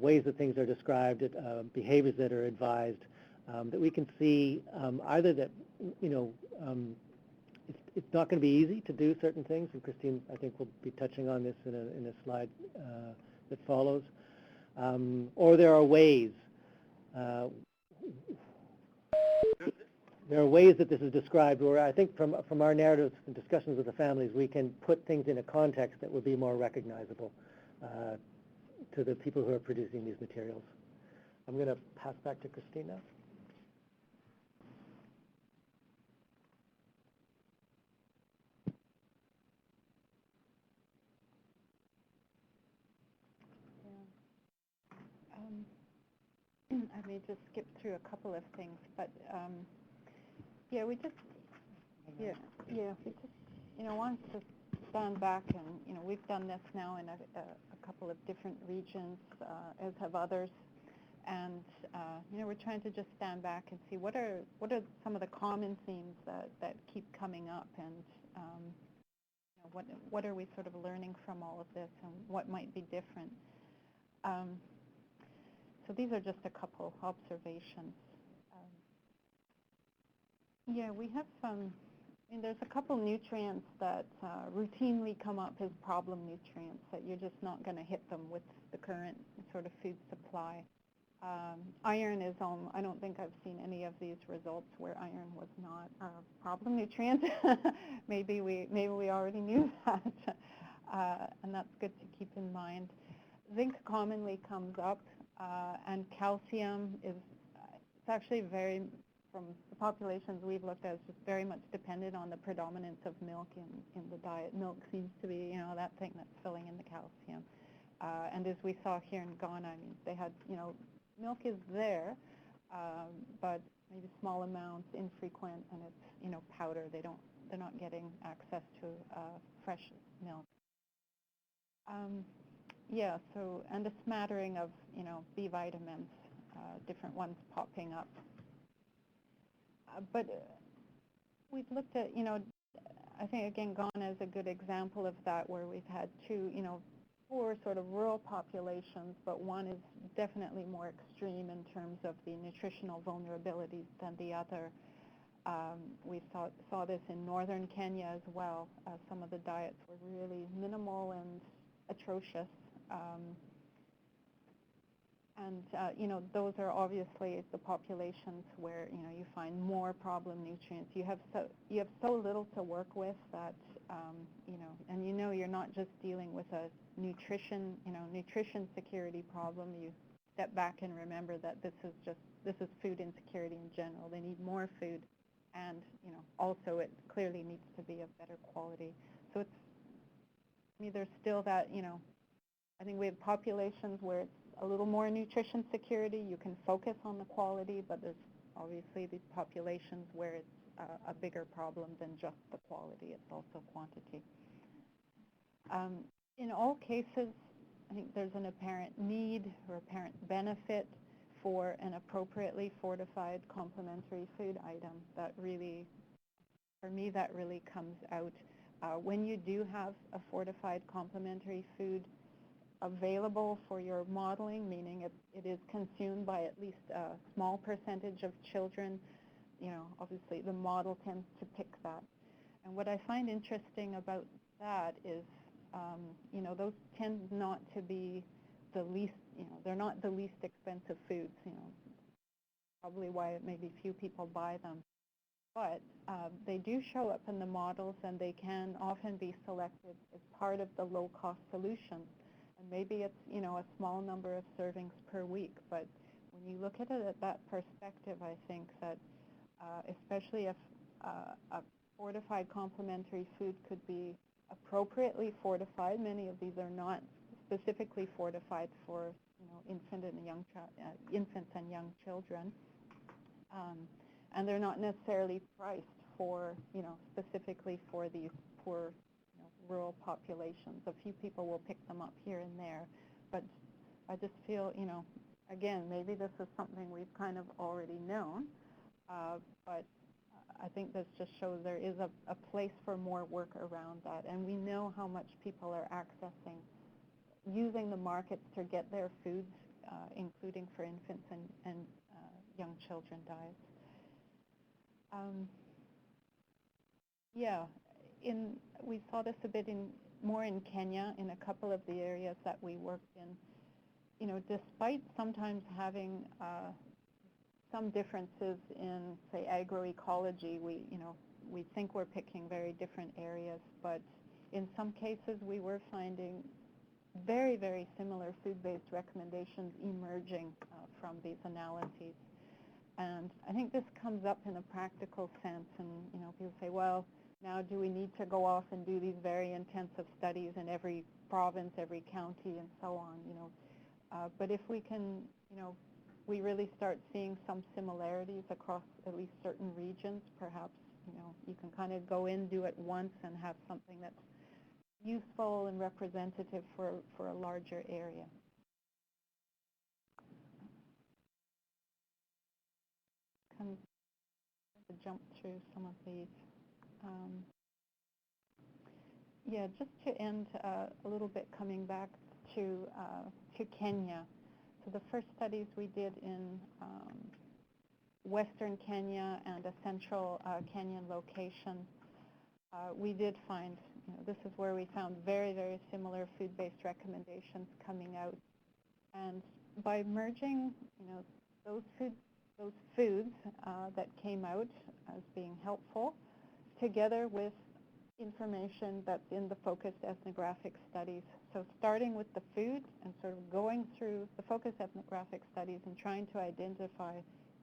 S3: ways that things are described, behaviors that are advised, that we can see either that, it's not going to be easy to do certain things, and Christine, I think, will be touching on this in a slide that follows. Or there are ways. There are ways that this is described where I think from our narratives and discussions with the families, we can put things in a context that would be more recognizable to the people who are producing these materials. I'm going to pass back to Christina.
S2: I may just skip through a couple of things, but yeah, we just want to stand back and, we've done this now in a couple of different regions, as have others, and, we're trying to just stand back and see what are some of the common themes that keep coming up, and what are we sort of learning from all of this, and what might be different. So these are just a couple observations. We have there's a couple nutrients that routinely come up as problem nutrients that you're just not going to hit them with the current sort of food supply. Iron is I don't think I've seen any of these results where iron was not a problem nutrient. maybe we already knew that, and that's good to keep in mind. Zinc commonly comes up, and calcium is it's actually from the populations we've looked at, it's just very much dependent on the predominance of milk in the diet. Milk seems to be, that thing that's filling in the calcium. And as we saw here in Ghana, they had, milk is there, but maybe small amounts, infrequent, and it's, powder. They're not getting access to fresh milk. And a smattering of, B vitamins, different ones popping up. But we've looked at, I think, again, Ghana is a good example of that, where we've had two, 4 sort of rural populations, but one is definitely more extreme in terms of the nutritional vulnerabilities than the other. We saw this in northern Kenya as well. Some of the diets were really minimal and atrocious. Those are obviously the populations where, you find more problem nutrients. You have so little to work with that, and you're not just dealing with a nutrition security problem. You step back and remember that this is food insecurity in general. They need more food, and, also it clearly needs to be of better quality. So there's still that, I think we have populations where it's a little more nutrition security. You can focus on the quality, but there's obviously these populations where it's a bigger problem than just the quality. It's also quantity. In all cases, I think there's an apparent need or apparent benefit for an appropriately fortified complementary food item. That really, for me, that really comes out. When you do have a fortified complementary food available for your modeling, meaning it is consumed by at least a small percentage of children, obviously the model tends to pick that. And what I find interesting about that is, those tend not to be the least, they're not the least expensive foods, probably why maybe few people buy them. But they do show up in the models, and they can often be selected as part of the low-cost solution. And maybe it's, a small number of servings per week, but when you look at it at that perspective, I think that especially if a fortified complementary food could be appropriately fortified. Many of these are not specifically fortified for, infants and young children, and they're not necessarily priced for, specifically for these poor rural populations. A few people will pick them up here and there, but I just feel, again, maybe this is something we've kind of already known, but I think this just shows there is a place for more work around that, and we know how much people are accessing, using the markets to get their foods, including for infants and young children diets. We saw this a bit more in Kenya, in a couple of the areas that we worked in. Despite sometimes having some differences in, say, agroecology, we think we're picking very different areas, but in some cases we were finding very, very similar food-based recommendations emerging from these analyses. And I think this comes up in a practical sense, and people say, well, now do we need to go off and do these very intensive studies in every province, every county, and so on, but if we can, we really start seeing some similarities across at least certain regions, perhaps, you can kind of go in, do it once, and have something that's useful and representative for a larger area. Kind of to jump through some of these. Yeah, just to end a little bit, coming back to Kenya. So the first studies we did in Western Kenya and a central Kenyan location, we did find, this is where we found very, very similar food-based recommendations coming out. And by merging, those foods that came out as being helpful, together with information that's in the focused ethnographic studies. So starting with the food and sort of going through the focused ethnographic studies and trying to identify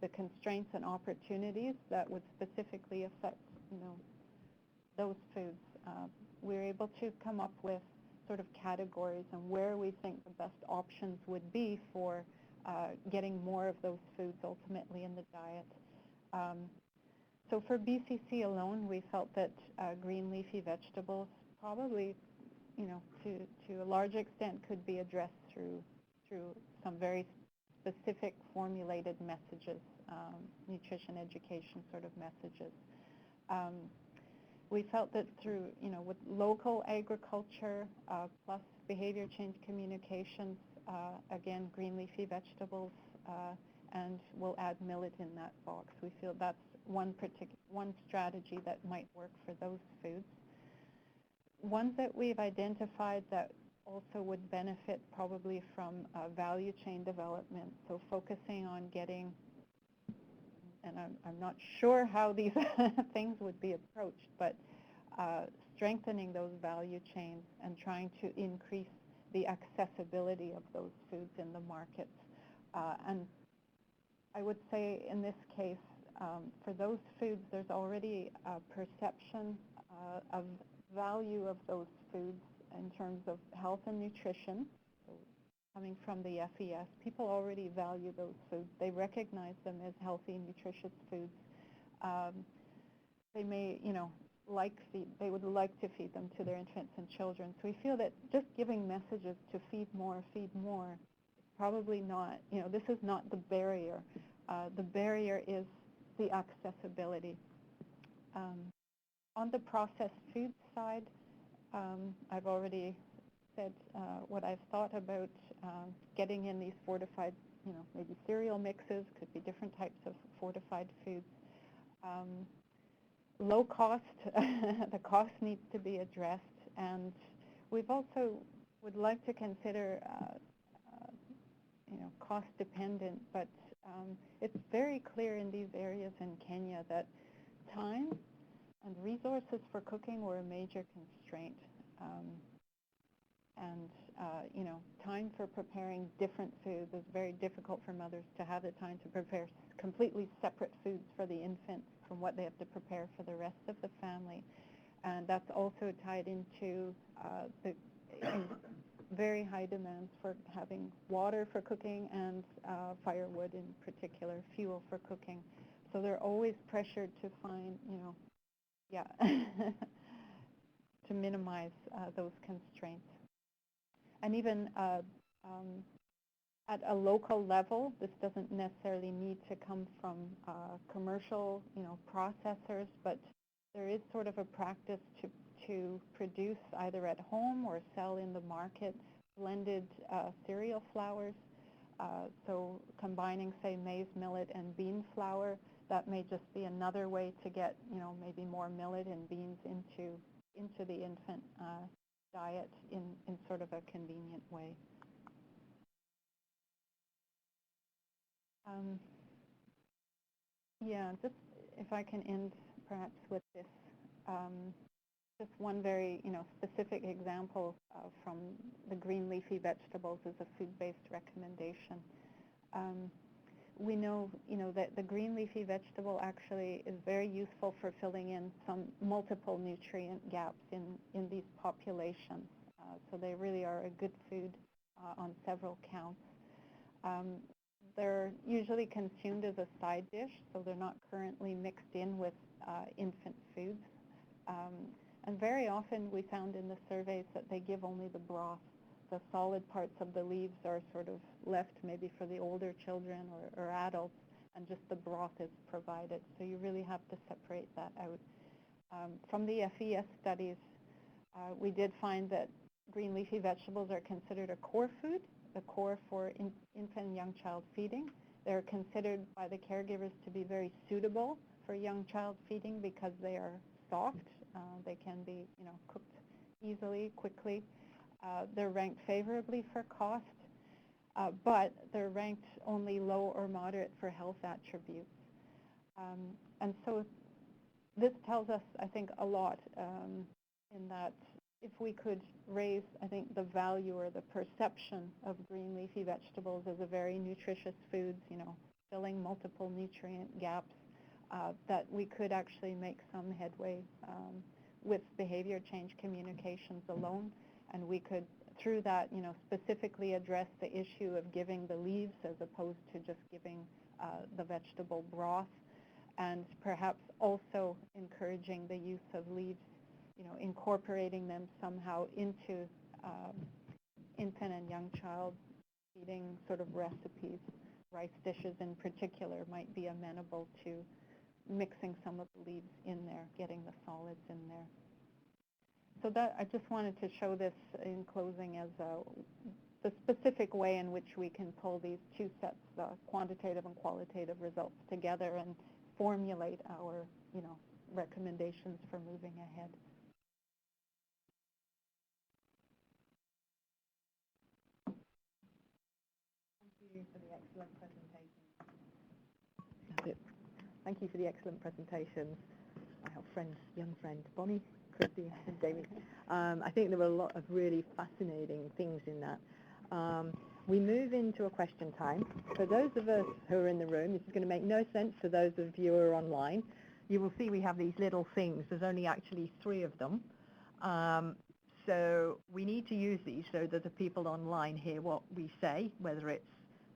S2: the constraints and opportunities that would specifically affect, those foods. We're able to come up with sort of categories and where we think the best options would be for getting more of those foods ultimately in the diet. So for BCC alone, we felt that green leafy vegetables probably, to a large extent could be addressed through some very specific formulated messages, nutrition education sort of messages. We felt that through, with local agriculture plus behavior change communications, again, green leafy vegetables, and we'll add millet in that box. We feel that's one strategy that might work for those foods. Ones that we've identified that also would benefit probably from value chain development, so focusing on getting, and I'm not sure how these things would be approached, but strengthening those value chains and trying to increase the accessibility of those foods in the markets. And I would say in this case, for those foods, there's already a perception of value of those foods in terms of health and nutrition. So coming from the FES, people already value those foods. They recognize them as healthy, nutritious foods. They may, they would like to feed them to their infants and children. So we feel that just giving messages to feed more, is probably not, this is not the barrier. The barrier is the accessibility. On the processed food side, I've already said what I've thought about getting in these fortified, maybe cereal mixes, could be different types of fortified foods. Low cost, the cost needs to be addressed, and we've also would like to consider, cost dependent, but it's very clear in these areas in Kenya that time and resources for cooking were a major constraint. Time for preparing different foods is very difficult for mothers to have the time to prepare completely separate foods for the infant from what they have to prepare for the rest of the family. And that's also tied into the very high demands for having water for cooking and firewood in particular, fuel for cooking. So they're always pressured to find, to minimize those constraints. And even at a local level, this doesn't necessarily need to come from commercial, processors, but there is sort of a practice to produce either at home or sell in the market blended cereal flours. So combining, say, maize, millet, and bean flour, that may just be another way to get, maybe more millet and beans into the infant diet in sort of a convenient way. Just if I can end perhaps with this. just one very, specific example from the green leafy vegetables as a food-based recommendation. We know, that the green leafy vegetable actually is very useful for filling in some multiple nutrient gaps in these populations. So they really are a good food on several counts. They're usually consumed as a side dish, so they're not currently mixed in with infant foods. And very often we found in the surveys that they give only the broth. The solid parts of the leaves are sort of left maybe for the older children or adults, and just the broth is provided. So you really have to separate that out. From the FES studies, we did find that green leafy vegetables are considered a core food, the core for infant and young child feeding. They're considered by the caregivers to be very suitable for young child feeding because they are soft. They can be, cooked easily, quickly. They're ranked favorably for cost, but they're ranked only low or moderate for health attributes. And so this tells us, I think, a lot in that if we could raise, I think, the value or the perception of green leafy vegetables as a very nutritious foods, filling multiple nutrient gaps, that we could actually make some headway with behavior change communications alone, and we could, through that, specifically address the issue of giving the leaves as opposed to just giving the vegetable broth, and perhaps also encouraging the use of leaves, incorporating them somehow into infant and young child feeding sort of recipes. Rice dishes in particular might be amenable to mixing some of the leaves in there, getting the solids in there. So that, I just wanted to show this in closing as the specific way in which we can pull these two sets, the quantitative and qualitative results together and formulate our, recommendations for moving ahead.
S1: Thank you for the excellent presentation.
S4: That's it. Thank you for the excellent presentations. I have young friend Bonnie, Christy, and David. I think there were a lot of really fascinating things in that. We move into a question time. For those of us who are in the room, this is going to make no sense for those of you who are online. You will see we have these little things. There's only actually 3 of them. So we need to use these so that the people online hear what we say, whether it's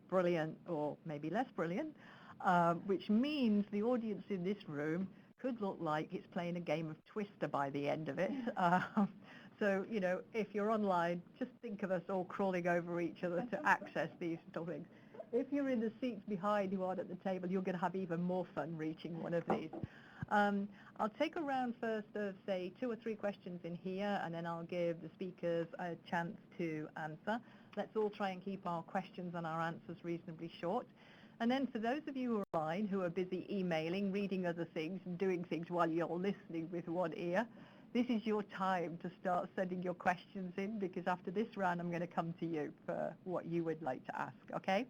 S4: brilliant or maybe less brilliant, which means the audience in this room could look like it's playing a game of Twister by the end of it. So, if you're online, just think of us all crawling over each other to access these little things. If you're in the seats behind who aren't at the table, you're going to have even more fun reaching one of these. I'll take a round first of, say, 2 or 3 questions in here, and then I'll give the speakers a chance to answer. Let's all try and keep our questions and our answers reasonably short. And then for those of you who are online, who are busy emailing, reading other things, and doing things while you're listening with one ear, this is your time to start sending your questions in, because after this round, I'm going to come to you for what you would like to ask, okay?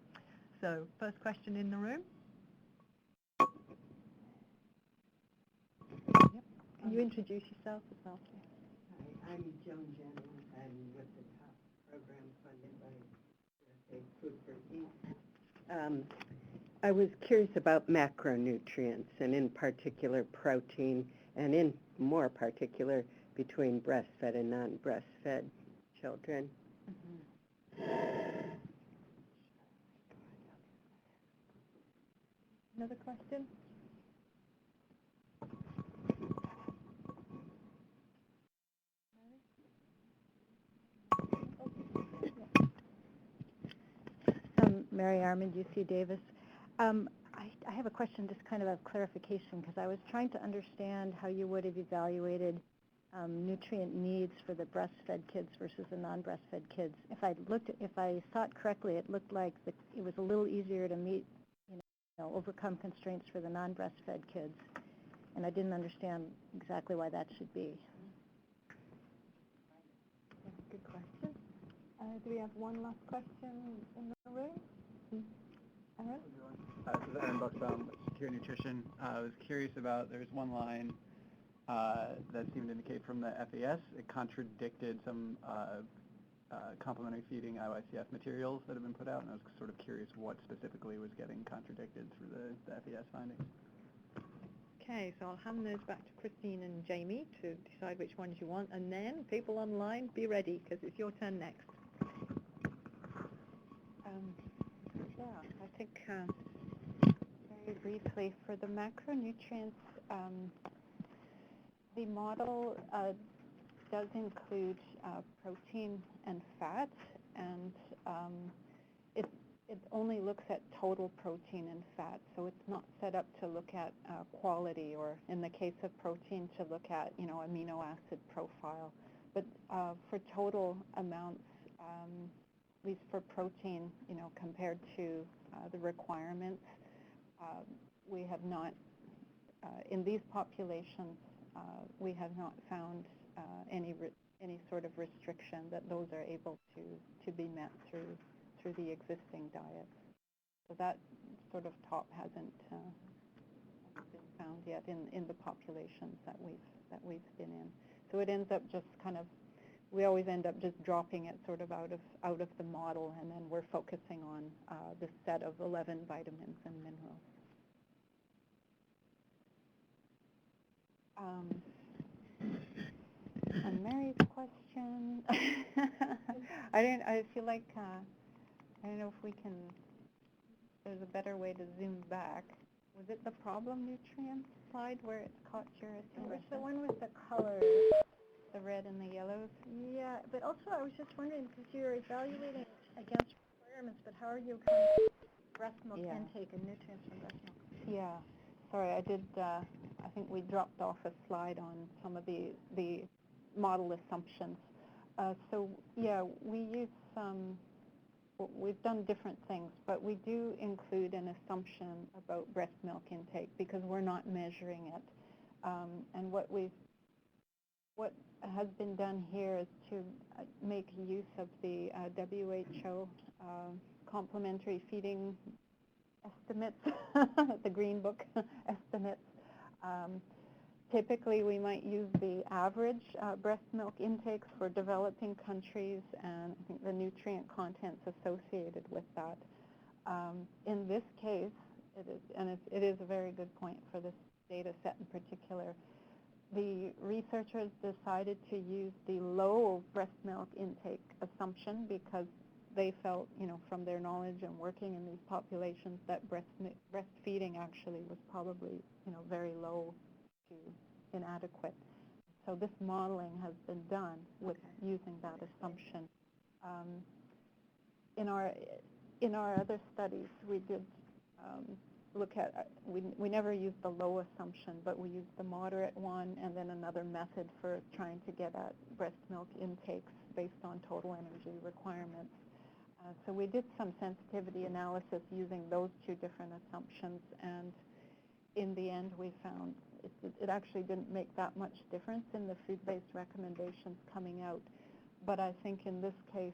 S4: So, first question in the room. Yep. Can you introduce yourself as well, please?
S5: Hi, I'm Joan Jennings. I'm with the top program funded by USA Food for Peace. I was curious about macronutrients, and in particular protein, and in more particular between breastfed and non-breastfed children.
S4: Another question?
S1: Mary Armand, UC Davis. I have a question, just kind of a clarification, because I was trying to understand how you would have evaluated nutrient needs for the breastfed kids versus the non-breastfed kids. If I saw it correctly, it looked like it was a little easier to meet, overcome constraints for the non-breastfed kids, and I didn't understand exactly why that should be.
S4: Good question. Do we have one last question in the room? Aaron?
S6: This is Aaron Buckbaum with Secure Nutrition. I was curious about, there's one line that seemed to indicate from the FES. It contradicted some complementary feeding IYCF materials that have been put out, and I was sort of curious what specifically was getting contradicted through the FES findings.
S4: Okay, so I'll hand those back to Christine and Jamie to decide which ones you want, and then people online, be ready, because it's your turn next.
S2: Yeah, I think very briefly for the macronutrients, the model does include protein and fat, and it only looks at total protein and fat, so it's not set up to look at quality, or in the case of protein, to look at, amino acid profile. But for total amounts, at least for protein, compared to the requirements, we have not, in these populations, we have not found any sort of restriction that those are able to be met through the existing diets. So that sort of top hasn't been found yet in the populations that we've been in. So it ends up just kind of, we always end up just dropping it sort of out of the model, and then we're focusing on the set of 11 vitamins and minerals. On Mary's question, I feel like I don't know if we can. There's a better way to zoom back. Was it the problem nutrient slide where it caught your attention?
S7: It was the one with the colors.
S2: The red and the yellows?
S7: Yeah, but also I was just wondering, because you're evaluating against requirements, but how are you counting breast milk intake and nutrients from breast milk?
S2: Yeah, sorry, I did, I think we dropped off a slide on some of the model assumptions. So yeah, we use we've done different things, but we do include an assumption about breast milk intake because we're not measuring it. And what has been done here is to make use of the WHO complementary feeding estimates, the Green Book estimates. Typically, we might use the average breast milk intakes for developing countries and I think the nutrient contents associated with that. In this case, it is a very good point for this data set in particular. The researchers decided to use the low breast milk intake assumption because they felt, from their knowledge and working in these populations, that breastfeeding actually was probably, very low to inadequate. So this modeling has been done with using that assumption. In our other studies, we did look at, we never used the low assumption, but we used the moderate one and then another method for trying to get at breast milk intakes based on total energy requirements. So we did some sensitivity analysis using those two different assumptions, and in the end we found it actually didn't make that much difference in the food-based recommendations coming out. But I think in this case,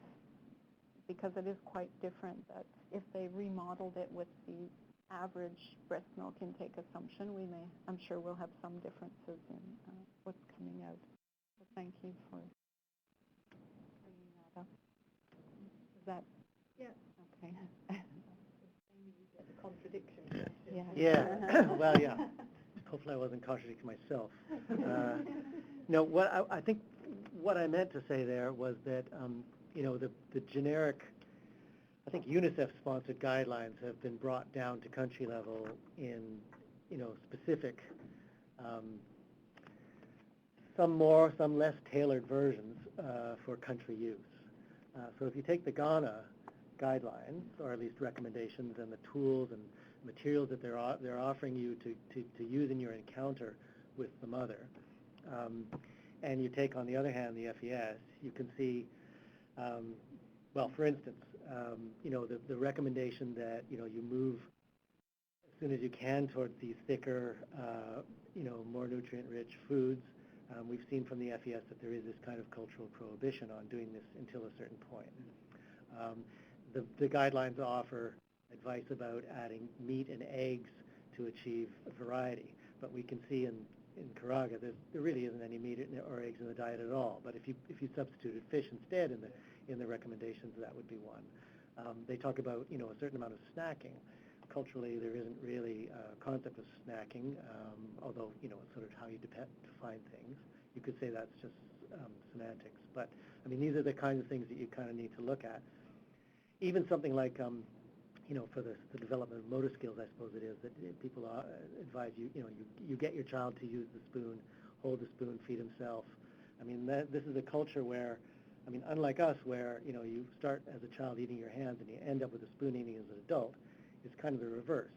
S2: because it is quite different, that if they remodeled it with the average breast milk intake assumption, I'm sure we'll have some differences in what's coming out. So thank you for bringing that up. Is that?
S7: Yeah.
S2: Okay.
S4: The contradiction.
S3: Yeah. Well, yeah. Hopefully I wasn't contradicting myself. No, I think what I meant to say there was that, the generic, I think UNICEF-sponsored guidelines have been brought down to country level in, specific, some more, some less tailored versions for country use. So if you take the Ghana guidelines, or at least recommendations, and the tools and materials that they're offering you to use in your encounter with the mother, and you take, on the other hand, the FES, you can see, well, for instance, the recommendation that, you move as soon as you can towards these thicker, more nutrient-rich foods. We've seen from the FES that there is this kind of cultural prohibition on doing this until a certain point. The guidelines offer advice about adding meat and eggs to achieve variety, but we can see in in Carragher, there really isn't any meat or eggs in the diet at all. But if you substituted fish instead in the recommendations, that would be one. They talk about a certain amount of snacking. Culturally, there isn't really a concept of snacking, although it's sort of how you define things. You could say that's just semantics. But I mean, these are the kinds of things that you kind of need to look at. Even something like for the development of motor skills, I suppose it is, that people advise you get your child to use the spoon, hold the spoon, feed himself. I mean, this is a culture where, I mean, unlike us, where, you start as a child eating your hands and you end up with a spoon eating as an adult, it's kind of the reverse.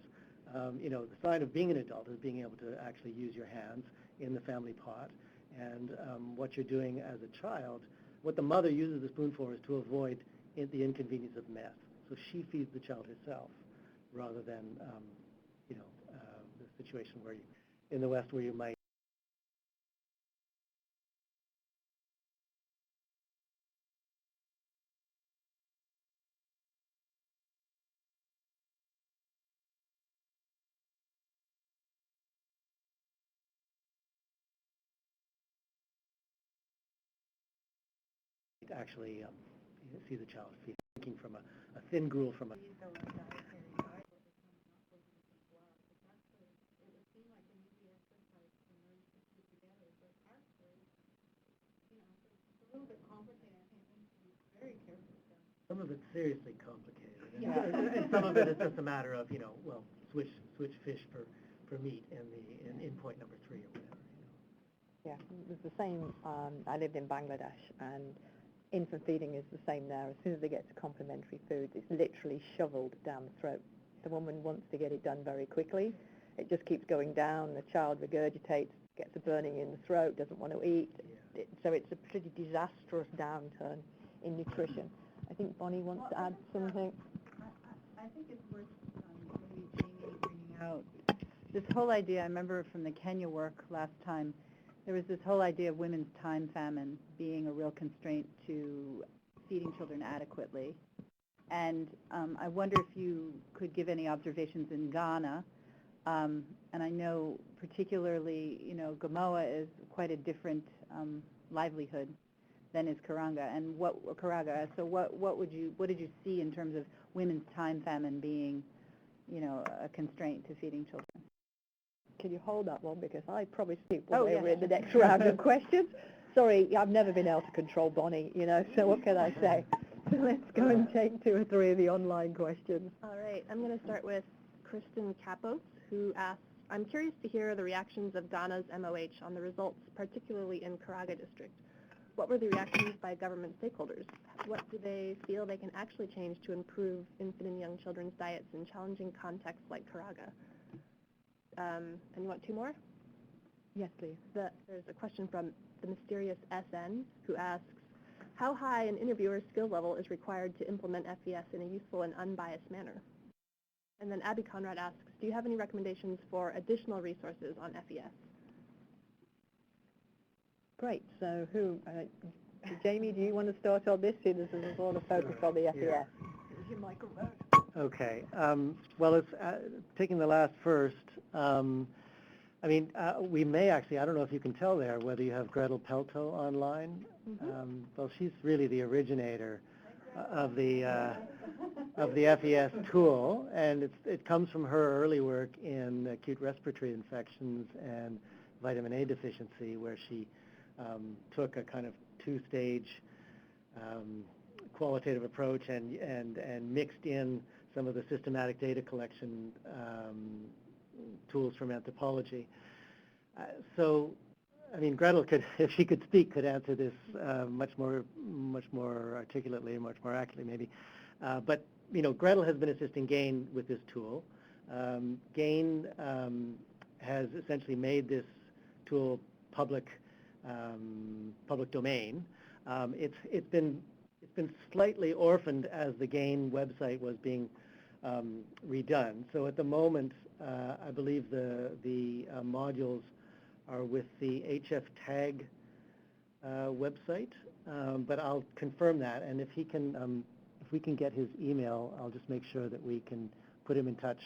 S3: The sign of being an adult is being able to actually use your hands in the family pot. And what you're doing as a child, what the mother uses the spoon for is to avoid the inconvenience of mess. So she feeds the child herself, rather than, the situation where in the West where you might actually see the child feeding from a thin gruel from a... Some of it's seriously complicated. Yeah. And some of it is just a matter of, switch fish for meat in point number 3 or whatever.
S4: Yeah, it's the same. I lived in Bangladesh, and infant feeding is the same there. As soon as they get to complementary foods, it's literally shoveled down the throat. The woman wants to get it done very quickly. It just keeps going down. The child regurgitates, gets a burning in the throat, doesn't want to eat. Yeah. So it's a pretty disastrous downturn in nutrition. I think Bonnie wants to add something.
S1: I think it's worth maybe Jamie bringing out this whole idea. I remember from the Kenya work last time, there was this whole idea of women's time famine being a real constraint to feeding children adequately. And I wonder if you could give any observations in Ghana. And I know particularly, Gamoa is quite a different livelihood than is Carragher. And so what did you see in terms of women's time famine being, a constraint to feeding children?
S4: Can you hold that one, because I probably speak we're in the next round of questions. Sorry, I've never been able to control Bonnie, so what can I say? Let's go and take 2 or 3 of the online questions.
S8: All right, I'm going to start with Kristen Kapos, who asks, I'm curious to hear the reactions of Ghana's MOH on the results, particularly in Carragher district. What were the reactions by government stakeholders? What do they feel they can actually change to improve infant and young children's diets in challenging contexts like Carragher? And you want 2 more?
S4: Yes, please.
S8: There's a question from the mysterious SN, who asks, how high an interviewer's skill level is required to implement FES in a useful and unbiased manner? And then Abby Conrad asks, do you have any recommendations for additional resources on FES?
S4: Great. So Jamie, do you want to start on this? See, this is a lot of focus on the FES.
S3: Yeah.
S4: Here's your microphone.
S3: Okay. Well, it's taking the last first. We may actually, I don't know if you can tell there, whether you have Gretel Pelto online. Mm-hmm. Well, she's really the originator of the FES tool, and it comes from her early work in acute respiratory infections and vitamin A deficiency, where she took a kind of 2-stage qualitative approach and mixed in some of the systematic data collection tools from anthropology. Gretel could, if she could speak, could answer this much more articulately, much more accurately maybe. But Gretel has been assisting GAIN with this tool. GAIN has essentially made this tool public domain. It's been slightly orphaned as the GAIN website was being redone. So at the moment, I believe the modules are with the HF Tag website, but I'll confirm that. And if we can get his email, I'll just make sure that we can put him in touch.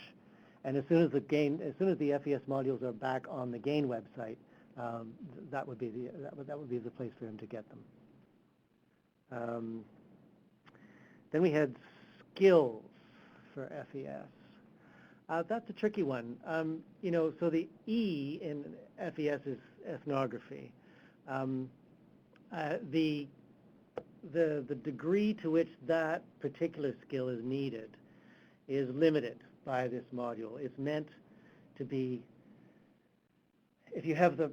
S3: And as soon as the FES modules are back on the GAIN website, that would be the place for him to get them. Then we had skills for FES. That's a tricky one. So the E in FES is ethnography. The degree to which that particular skill is needed is limited by this module. It's meant to be, if you have a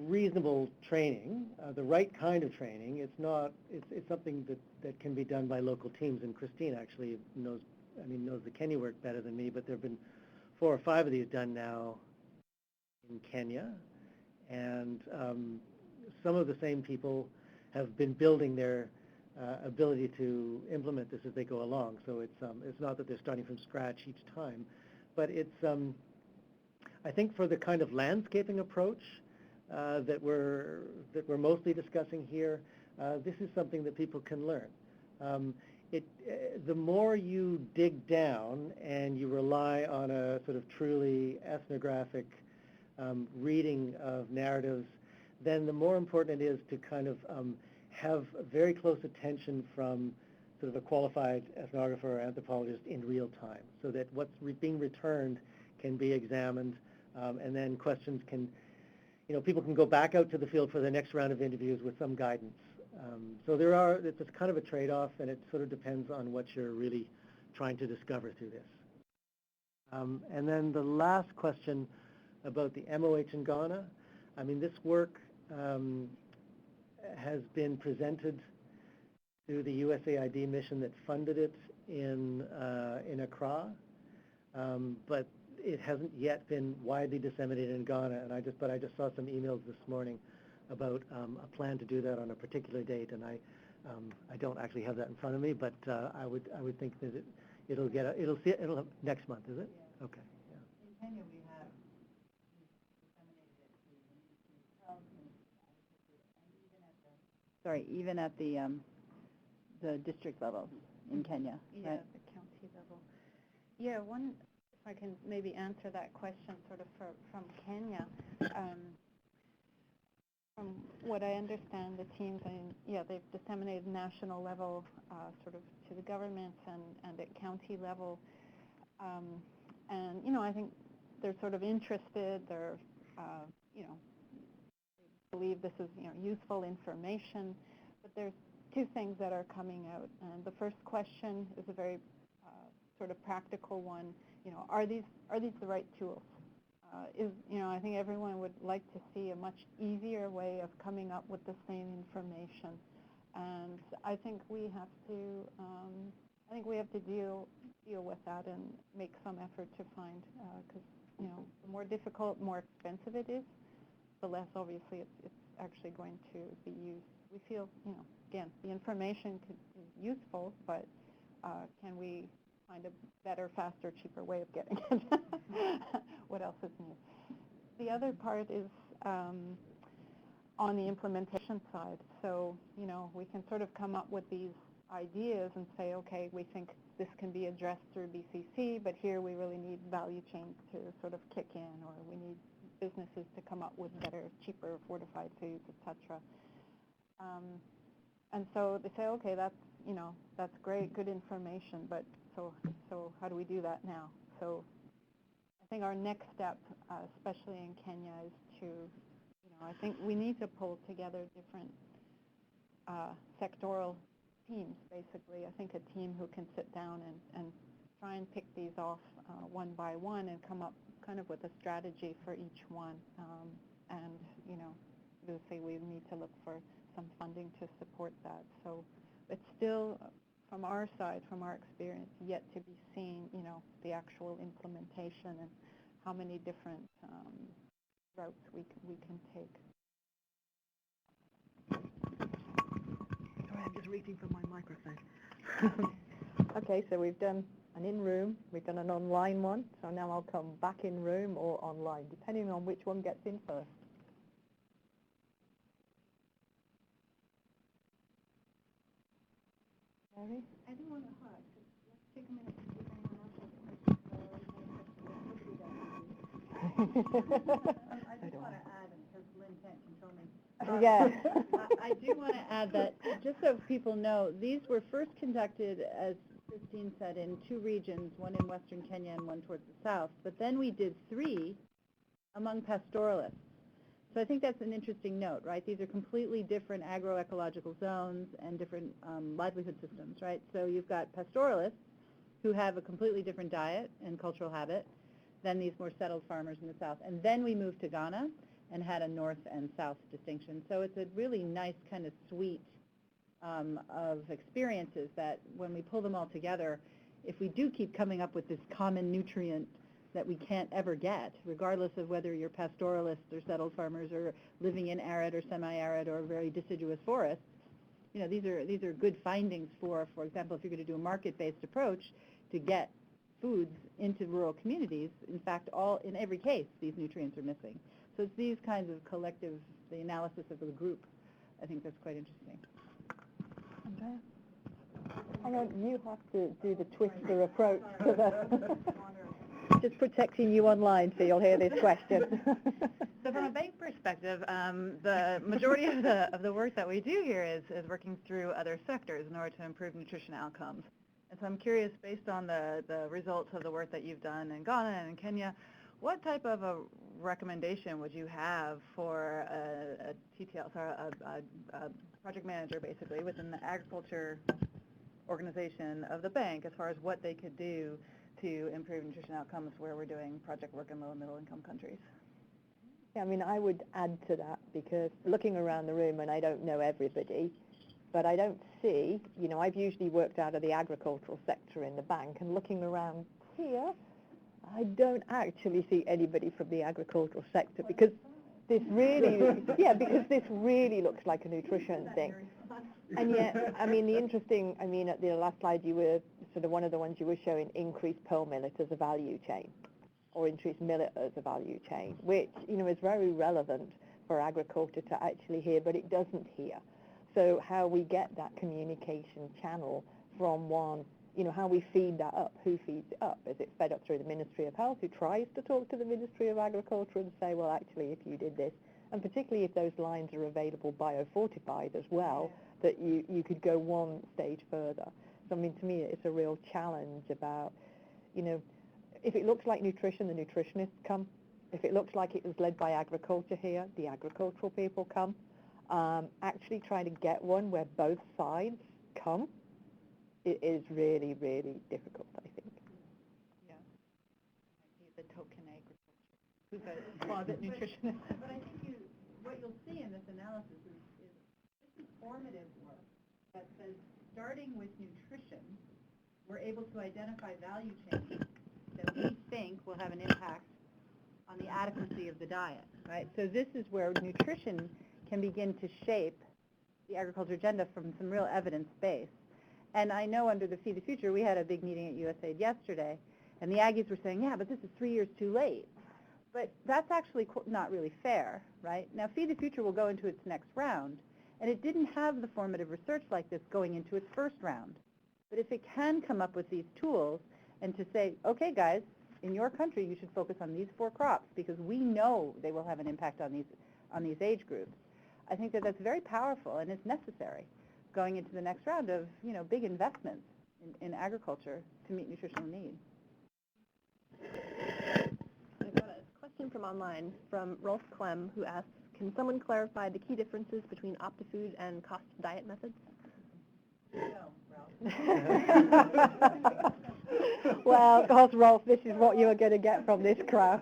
S3: reasonable training, the right kind of training, it's something that can be done by local teams. And Christine actually knows the Kenya work better than me, but there have been 4 or 5 of these done now in Kenya, and some of the same people have been building their ability to implement this as they go along. So it's not that they're starting from scratch each time, but it's I think for the kind of landscaping approach that we're mostly discussing here, this is something that people can learn. The more you dig down and you rely on a sort of truly ethnographic reading of narratives, then the more important it is to kind of have very close attention from sort of a qualified ethnographer or anthropologist in real time, so that what's being returned can be examined, and then questions can, people can go back out to the field for the next round of interviews with some guidance. So it's kind of a trade-off, and it sort of depends on what you're really trying to discover through this. And then the last question about the MOH in Ghana. This work has been presented to the USAID mission that funded it in Accra, but it hasn't yet been widely disseminated in Ghana. And I just saw some emails this morning about a plan to do that on a particular date, and I don't actually have that in front of me, but I would think that it'll have next month, is it? Yeah. Okay. Yeah.
S1: In Kenya, we have disseminated it to even at the district level in Kenya.
S2: Yeah,
S1: right?
S2: the county level. Yeah, if I can maybe answer that question sort of from Kenya. From what I understand, the teams, they've disseminated national level sort of to the governments and at county level. And, I think they're sort of interested, they believe this is, useful information, but there's 2 things that are coming out. And the first question is a very sort of practical one, are these the right tools? I think everyone would like to see a much easier way of coming up with the same information, and I think we have to deal with that and make some effort to find, because the more difficult, more expensive it is, the less obviously it's actually going to be used. We feel, again, the information is useful, but can we find a better, faster, cheaper way of getting it? What else is new? The other part is on the implementation side. So, we can sort of come up with these ideas and say, okay, we think this can be addressed through BCC, but here we really need value chains to sort of kick in, or we need businesses to come up with better, cheaper, fortified foods, etc. And so they say, okay, that's great, good information, but so how do we do that now? So I think our next step, especially in Kenya, is to, I think we need to pull together different sectoral teams, basically. I think a team who can sit down and try and pick these off one by one and come up kind of with a strategy for each one. And, we'll say we need to look for some funding to support that. So it's still, from our side, from our experience, yet to be seen, the actual implementation and how many different routes we can take.
S4: Sorry, I'm just reaching for my microphone. Okay, so we've done an in-room, we've done an online one, so now I'll come back in-room or online, depending on which one gets in first. Mary?
S7: I don't want to hug. Let's take a minute to see if anyone else has questions.
S1: I just want to add Yeah. I do want to add that, just so people know, these were first conducted, as Christine said, in 2 regions, one in western Kenya and one towards the south. But then we did 3 among pastoralists. So I think that's an interesting note, right? These are completely different agroecological zones and different livelihood systems, right? So you've got pastoralists who have a completely different diet and cultural habit than these more settled farmers in the south. And then we moved to Ghana and had a north and south distinction. So it's a really nice kind of suite of experiences that when we pull them all together, if we do keep coming up with this common nutrient that we can't ever get, regardless of whether you're pastoralists or settled farmers or living in arid or semi-arid or very deciduous forests, you know, these are good findings for example, if you're going to do a market-based approach to get foods into rural communities. In fact, in every case, these nutrients are missing. So it's these kinds of collective, the analysis of the group, I think that's quite interesting.
S2: Andrea? Hang on, you have to do the twister approach to the... Just protecting you online so you'll hear this question.
S1: So from a bank perspective, the majority of the work that we do here is working through other sectors in order to improve nutrition outcomes. And so I'm curious, based on the results of the work that you've done in Ghana and in Kenya, what type of a recommendation would you have for a TTL, sorry, a project manager basically within the agriculture organization of the bank as far as what they could do to improve nutrition outcomes where we're doing project work in low and middle income countries?
S2: Yeah, I mean, I would add to that, because looking around the room, and I don't know everybody, but I don't see, you know, I've usually worked out of the agricultural sector in the bank, and looking around here, I don't actually see anybody from the agricultural sector, because this really, yeah, because this really looks like a nutrition thing. And yet, I mean, the interesting, I mean, at the last slide you were, sort of one of the ones you were showing, increased pearl millet as a value chain, or increased millet as a value chain, which, you know, is very relevant for agriculture to actually hear, but it doesn't hear. So how we get that communication channel from one, you know, how we feed that up, who feeds it up? Is it fed up through the Ministry of Health, who tries to talk to the Ministry of Agriculture and say, well, actually, if you did this, and particularly if those lines are available biofortified as well, that you could go one stage further. So, I mean, to me, it's a real challenge about, you know, if it looks like nutrition, the nutritionists come. If it looks like it was led by agriculture here, the agricultural people come. Actually trying to get one where both sides come, it is really, really difficult, I think.
S1: Yeah. The token agriculture. Who's a closet nutritionist. But I think what you'll see in this analysis is this is formative work that says, starting with nutrition, we're able to identify value chains that we think will have an impact on the adequacy of the diet, right? So this is where nutrition can begin to shape the agriculture agenda from some real evidence base. And I know under the Feed the Future, we had a big meeting at USAID yesterday, and the Aggies were saying, yeah, but this is 3 years too late. But that's actually not really fair, right? Now, Feed the Future will go into its next round, and it didn't have the formative research like this going into its first round. But if it can come up with these tools and to say, okay, guys, in your country, you should focus on these 4 crops because we know they will have an impact on these age groups. I think that that's very powerful and it's necessary going into the next round of, you know, big investments in agriculture to meet nutritional needs.
S8: I've got a question from online from Rolf Clem, who asks, can someone clarify the key differences between Optifood and cost diet methods?
S1: No, Ralph.
S2: Well, because Rolf, this is what you're going to get from this crowd.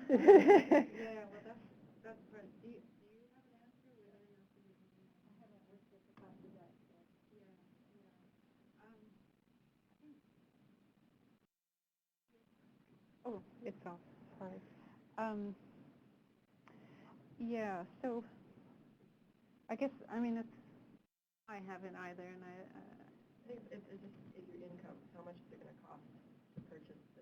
S1: Yeah, well, that's right. Do you have an answer? I haven't worked with the cost of that.
S2: Oh, it's off. Sorry. Yeah, so I guess, I mean, I haven't either, and I
S8: think it's just your income. How much is it going to cost to purchase the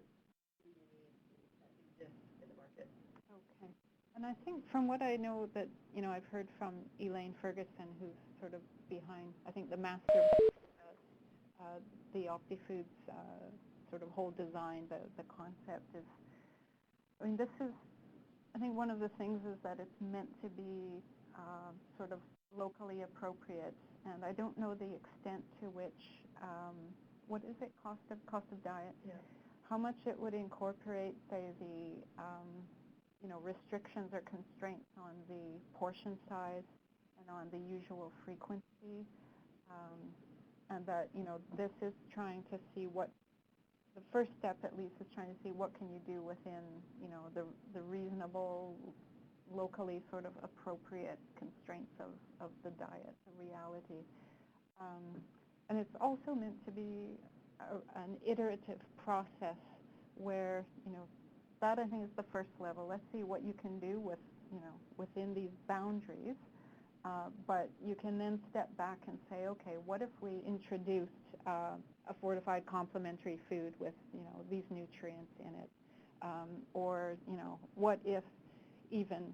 S8: food you need that exists in the market?
S2: Okay. And I think from what I know that, you know, I've heard from Elaine Ferguson, who's sort of behind, I think, the master the Optifoods sort of whole design, the concept is, I mean, this is, I think one of the things is that it's meant to be sort of locally appropriate, and I don't know the extent to which, what is it, cost of diet?
S4: Yeah.
S2: How much it would incorporate, say, the restrictions or constraints on the portion size and on the usual frequency, and that, this is trying to see what, the first step at least is trying to see what can you do within, the reasonable, locally sort of appropriate constraints of the diet, the reality. And it's also meant to be an iterative process where, that I think is the first level. Let's see what you can do with, within these boundaries. But you can then step back and say, okay, what if we introduced a fortified complementary food with, these nutrients in it? Or, what if even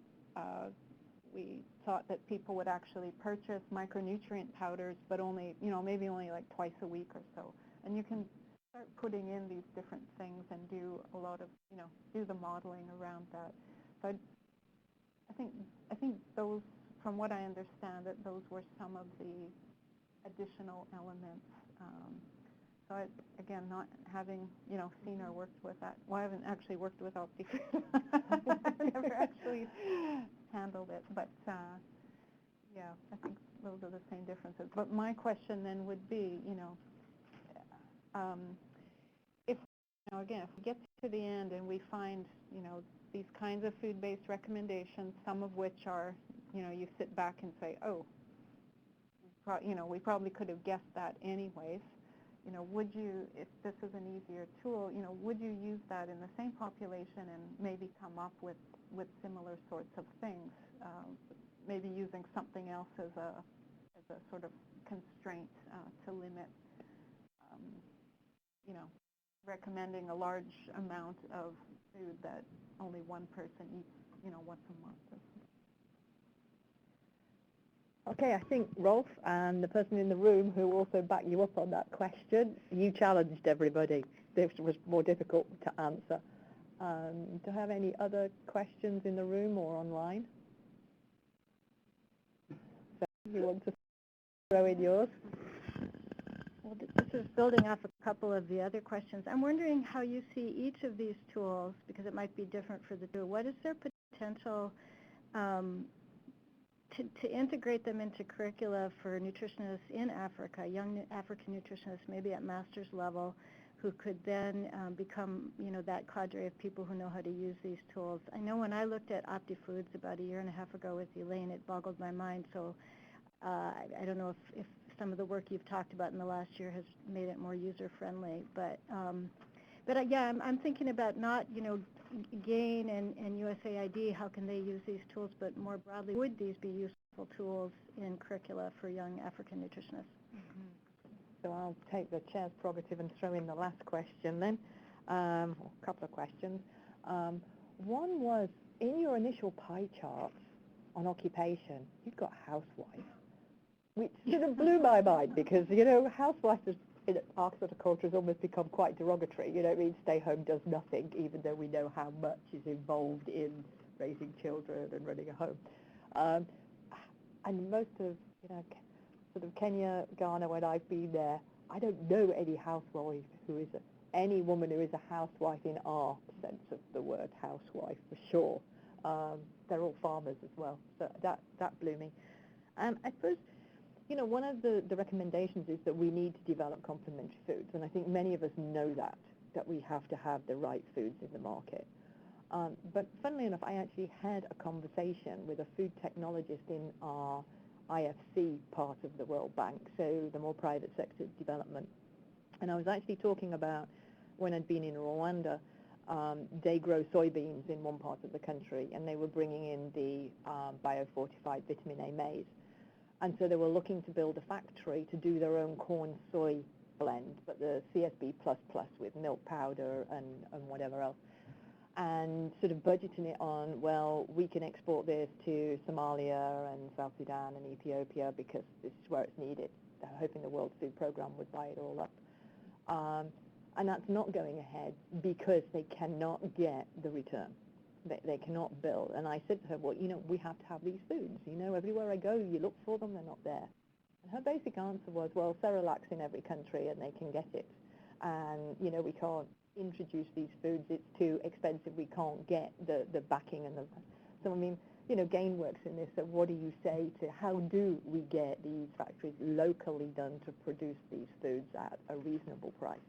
S2: we thought that people would actually purchase micronutrient powders, but only, maybe only like twice a week or so. And you can start putting in these different things and do a lot of, do the modeling around that. So I think those, from what I understand, that those were some of the additional elements. So again, not having, seen or worked with that. Well, I haven't actually worked with Optifoods. I've never actually handled it. But, yeah, I think those are the same differences. But my question then would be, if, again, if we get to the end and we find, these kinds of food-based recommendations, some of which are, you sit back and say, oh, we probably could have guessed that anyways. Would you, if this is an easier tool, would you use that in the same population and maybe come up with similar sorts of things? Maybe using something else as a sort of constraint to limit, recommending a large amount of food that only one person eats, once a month.
S9: Okay, I think Rolf and the person in the room who also backed you up on that question, you challenged everybody. This was more difficult to answer. Do I have any other questions in the room or online? So you want to throw in yours?
S7: Well, this is building off a couple of the other questions. I'm wondering how you see each of these tools, because it might be different for the two. What is their potential to integrate them into curricula for nutritionists in Africa, young African nutritionists, maybe at master's level, who could then become, that cadre of people who know how to use these tools? I know when I looked at Optifoods about a year and a half ago with Elaine, it boggled my mind. So I don't know if some of the work you've talked about in the last year has made it more user-friendly. But yeah, I'm thinking about not, GAIN and USAID, how can they use these tools, but more broadly, would these be useful tools in curricula for young African nutritionists?
S9: Mm-hmm. So I'll take the chair's prerogative and throw in the last question then, or a couple of questions. One was, in your initial pie charts on occupation, you've got housewife, which sort of blew my mind because, housewife is, in our sort of culture has almost become quite derogatory. It means stay home does nothing, even though we know how much is involved in raising children and running a home. And most of, sort of Kenya, Ghana, when I've been there, I don't know any housewife any woman who is a housewife in our sense of the word housewife, for sure. They're all farmers as well, so that blew me. I suppose, one of the recommendations is that we need to develop complementary foods, and I think many of us know that we have to have the right foods in the market. But funnily enough, I actually had a conversation with a food technologist in our IFC part of the World Bank, so the more private sector development. And I was actually talking about when I'd been in Rwanda, they grow soybeans in one part of the country, and they were bringing in the biofortified vitamin A maize. And so they were looking to build a factory to do their own corn-soy blend, but the CSB++ with milk powder and whatever else. and sort of budgeting it on, well, we can export this to Somalia and South Sudan and Ethiopia because this is where it's needed, hoping the World Food Programme would buy it all up. And that's not going ahead because they cannot get the return. They cannot build. And I said to her, well, we have to have these foods. Everywhere I go, you look for them, they're not there. And her basic answer was, well, Cerelac's in every country and they can get it. And, we can't introduce these foods. It's too expensive. We can't get the backing and so, GAIN works in this. So what do you say to how do we get these factories locally done to produce these foods at a reasonable price?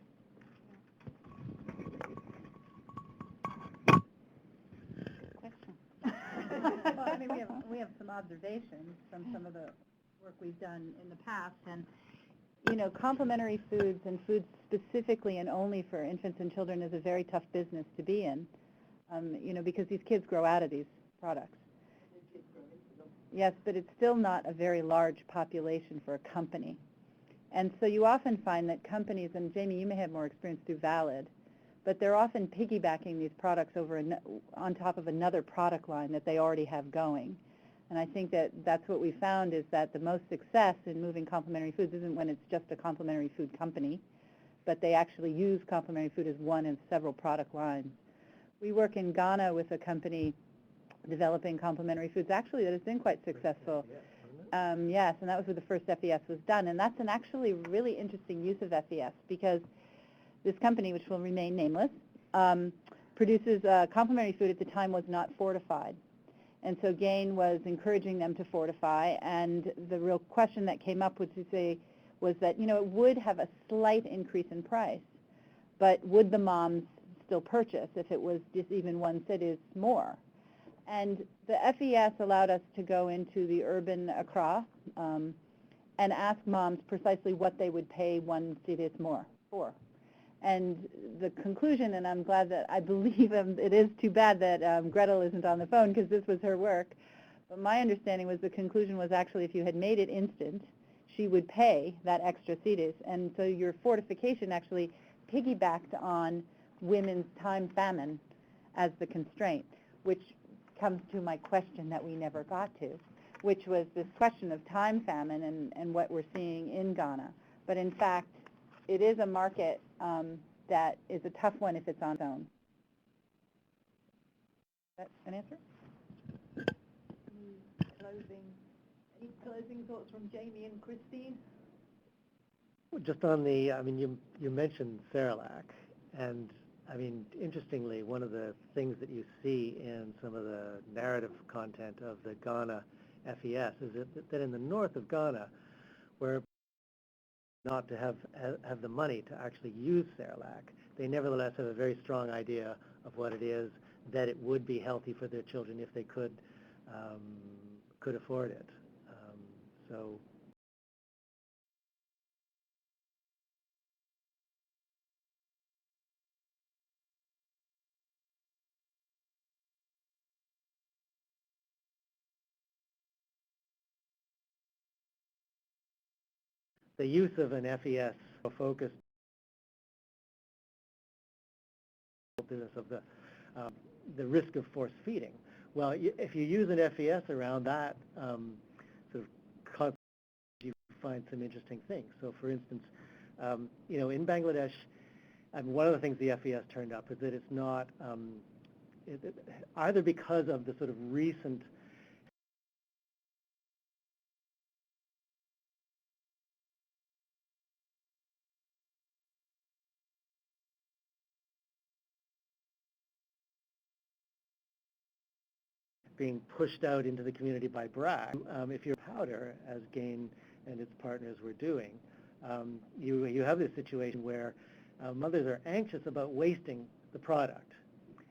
S1: Well, we have some observations from some of the work we've done in the past, and complementary foods and foods specifically and only for infants and children is a very tough business to be in, because these kids grow out of these products. Yes, but it's still not a very large population for a company. And so you often find that companies, and Jamie, you may have more experience through Valid, but they're often piggybacking these products on top of another product line that they already have going. And I think that's what we found is that the most success in moving complementary foods isn't when it's just a complementary food company, but they actually use complementary food as one of several product lines. We work in Ghana with a company developing complementary foods actually that has been quite successful. Yes, and that was where the first FES was done. And that's an actually really interesting use of FES because this company, which will remain nameless, produces complementary food at the time was not fortified. And so GAIN was encouraging them to fortify, and the real question that came up was that, it would have a slight increase in price, but would the moms still purchase if it was just even one citi's more? And the FES allowed us to go into the urban Accra and ask moms precisely what they would pay one citi's more for. And the conclusion, and I'm glad that I believe it is too bad that Gretel isn't on the phone because this was her work, but my understanding was the conclusion was actually if you had made it instant, she would pay that extra cedis. And so your fortification actually piggybacked on women's time famine as the constraint, which comes to my question that we never got to, which was this question of time famine and what we're seeing in Ghana. But in fact, it is a market that is a tough one if it's on its own. Is that an answer?
S4: Any closing thoughts from Jamie and Christine?
S3: Well, just on the, you mentioned Cerelac, and interestingly, one of the things that you see in some of the narrative content of the Ghana FES is that in the north of Ghana, where not to have the money to actually use Cerelac, they nevertheless have a very strong idea of what it is, that it would be healthy for their children if they could afford it. So. The use of an FES focused business of the risk of force feeding. Well, if you use an FES around that sort of concept, you find some interesting things. So, for instance, in Bangladesh, one of the things the FES turned up is that it's not either because of the sort of recent being pushed out into the community by BRAC, if you're powder, as GAIN and its partners were doing, you have this situation where mothers are anxious about wasting the product,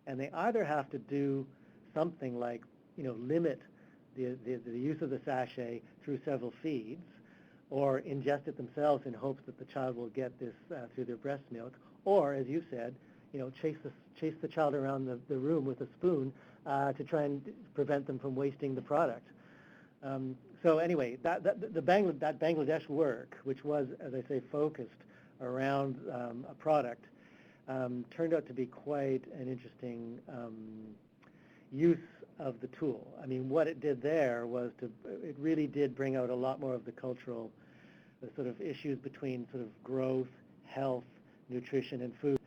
S3: and they either have to do something like, limit the use of the sachet through several feeds, or ingest it themselves in hopes that the child will get this through their breast milk, or, as you said, chase the child around the room with a spoon to try and prevent them from wasting the product. So anyway, that Bangladesh work, which was, as I say, focused around a product, turned out to be quite an interesting use of the tool. I mean, what it did there was it really did bring out a lot more of the cultural sort of issues between sort of growth, health, nutrition, and food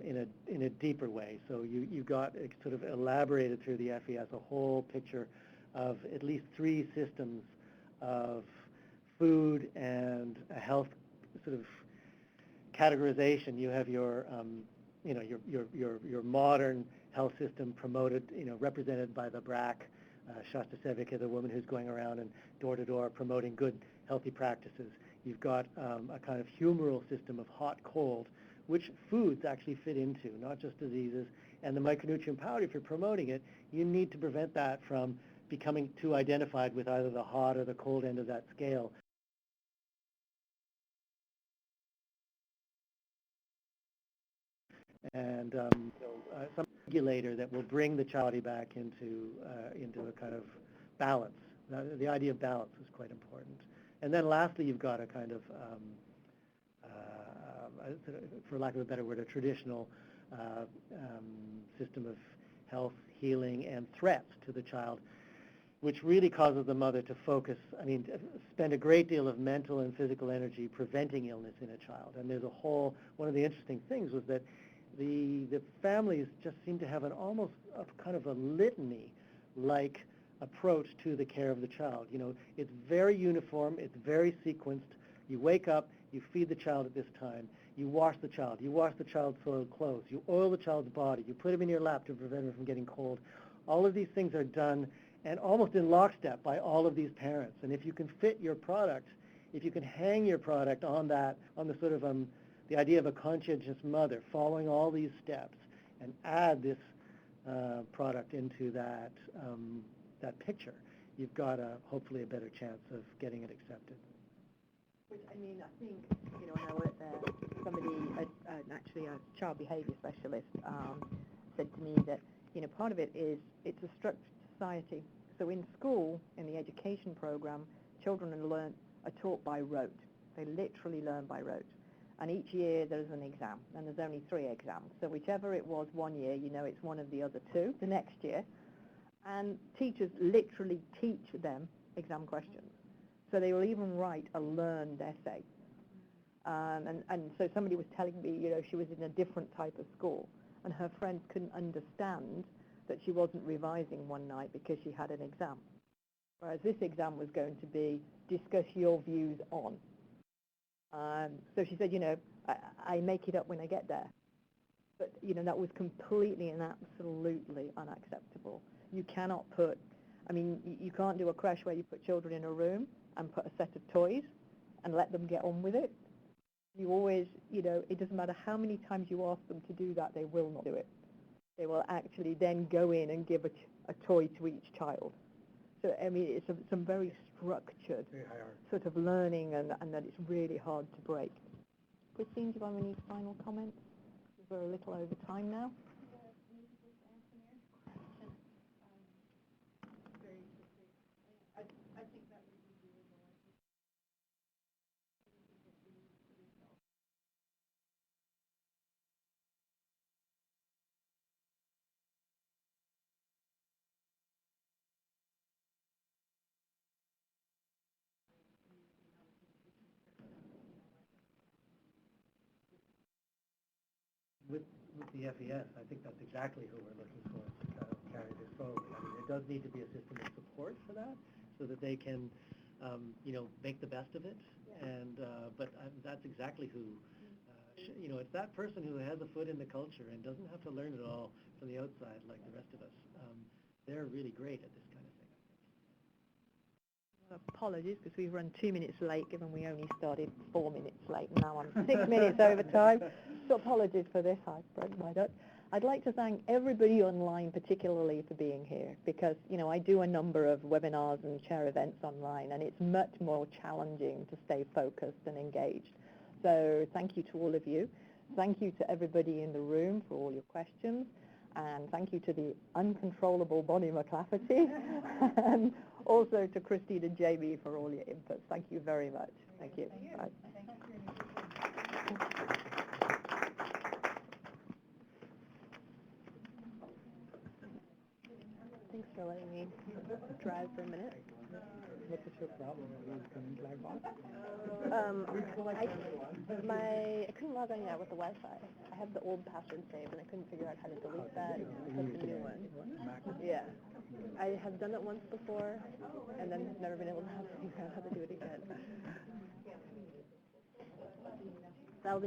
S3: in a deeper way. So you got it sort of elaborated through the FES a whole picture of at least 3 systems of food and a health sort of categorization. You have your modern health system promoted, represented by the BRAC, Shasta Sevica, the woman who's going around and door to door promoting good, healthy practices. You've got a kind of humoral system of hot, cold, which foods actually fit into, not just diseases. And the micronutrient powder, if you're promoting it, you need to prevent that from becoming too identified with either the hot or the cold end of that scale. And some regulator that will bring the child back into a kind of balance. The idea of balance is quite important. And then lastly, you've got a kind of, for lack of a better word, a traditional system of health, healing, and threats to the child, which really causes the mother to focus, spend a great deal of mental and physical energy preventing illness in a child. And there's one of the interesting things was that the families just seem to have an almost kind of a litany-like approach to the care of the child. It's very uniform, it's very sequenced. You wake up, you feed the child at this time, you wash the child's soiled clothes, you oil the child's body, you put him in your lap to prevent him from getting cold. All of these things are done and almost in lockstep by all of these parents. And if you can fit your product, if you can hang your product on the sort of the idea of a conscientious mother, following all these steps, and add this product into that picture, you've got hopefully a better chance of getting it accepted.
S9: Which, I think, when I worked there, somebody, actually a child behavior specialist, said to me that, part of it is it's a structured society. So in school, in the education program, children are taught by rote. They literally learn by rote. And each year there's an exam, and there's only 3 exams. So whichever it was one year, it's one of the other 2 the next year. And teachers literally teach them exam questions. So they will even write a learned essay. And so somebody was telling me, she was in a different type of school, and her friends couldn't understand that she wasn't revising one night because she had an exam. Whereas this exam was going to be, discuss your views on. So she said, I make it up when I get there. But, that was completely and absolutely unacceptable. You cannot you can't do a crash where you put children in a room and put a set of toys and let them get on with it. You always, it doesn't matter how many times you ask them to do that, they will not do it. They will actually then go in and give a toy to each child. So, it's some very structured sort of learning, and that it's really hard to break. Christine, do you have any final comments? We're a little over time now.
S3: With the FES, I think that's exactly who we're looking for to carry this forward. It does need to be a system of support for that, so that they can, make the best of it. And but that's exactly who, it's that person who has a foot in the culture and doesn't have to learn it all from the outside like the rest of us. They're really great at this kind of thing.
S9: Apologies, because we've run 2 minutes late, given we only started 4 minutes late. Now I'm 6 minutes over time. So apologies for this. I broke my duck. I'd like to thank everybody online, particularly for being here, because, I do a number of webinars and chair events online, and it's much more challenging to stay focused and engaged. So thank you to all of you. Thank you to everybody in the room for all your questions. And thank you to the uncontrollable Bonnie McClafferty, and also to Christine and Jamie for all your input. Thank you very much. Thank you. Bye.
S8: for letting me drive for a minute.
S3: What is your problem? Are you coming black box?
S8: I couldn't log on yet with the Wi-Fi. I have the old password saved, and I couldn't figure out how to delete that and put the new one. Yeah. I have done it once before, and then never been able to figure out how to do it again. That'll be my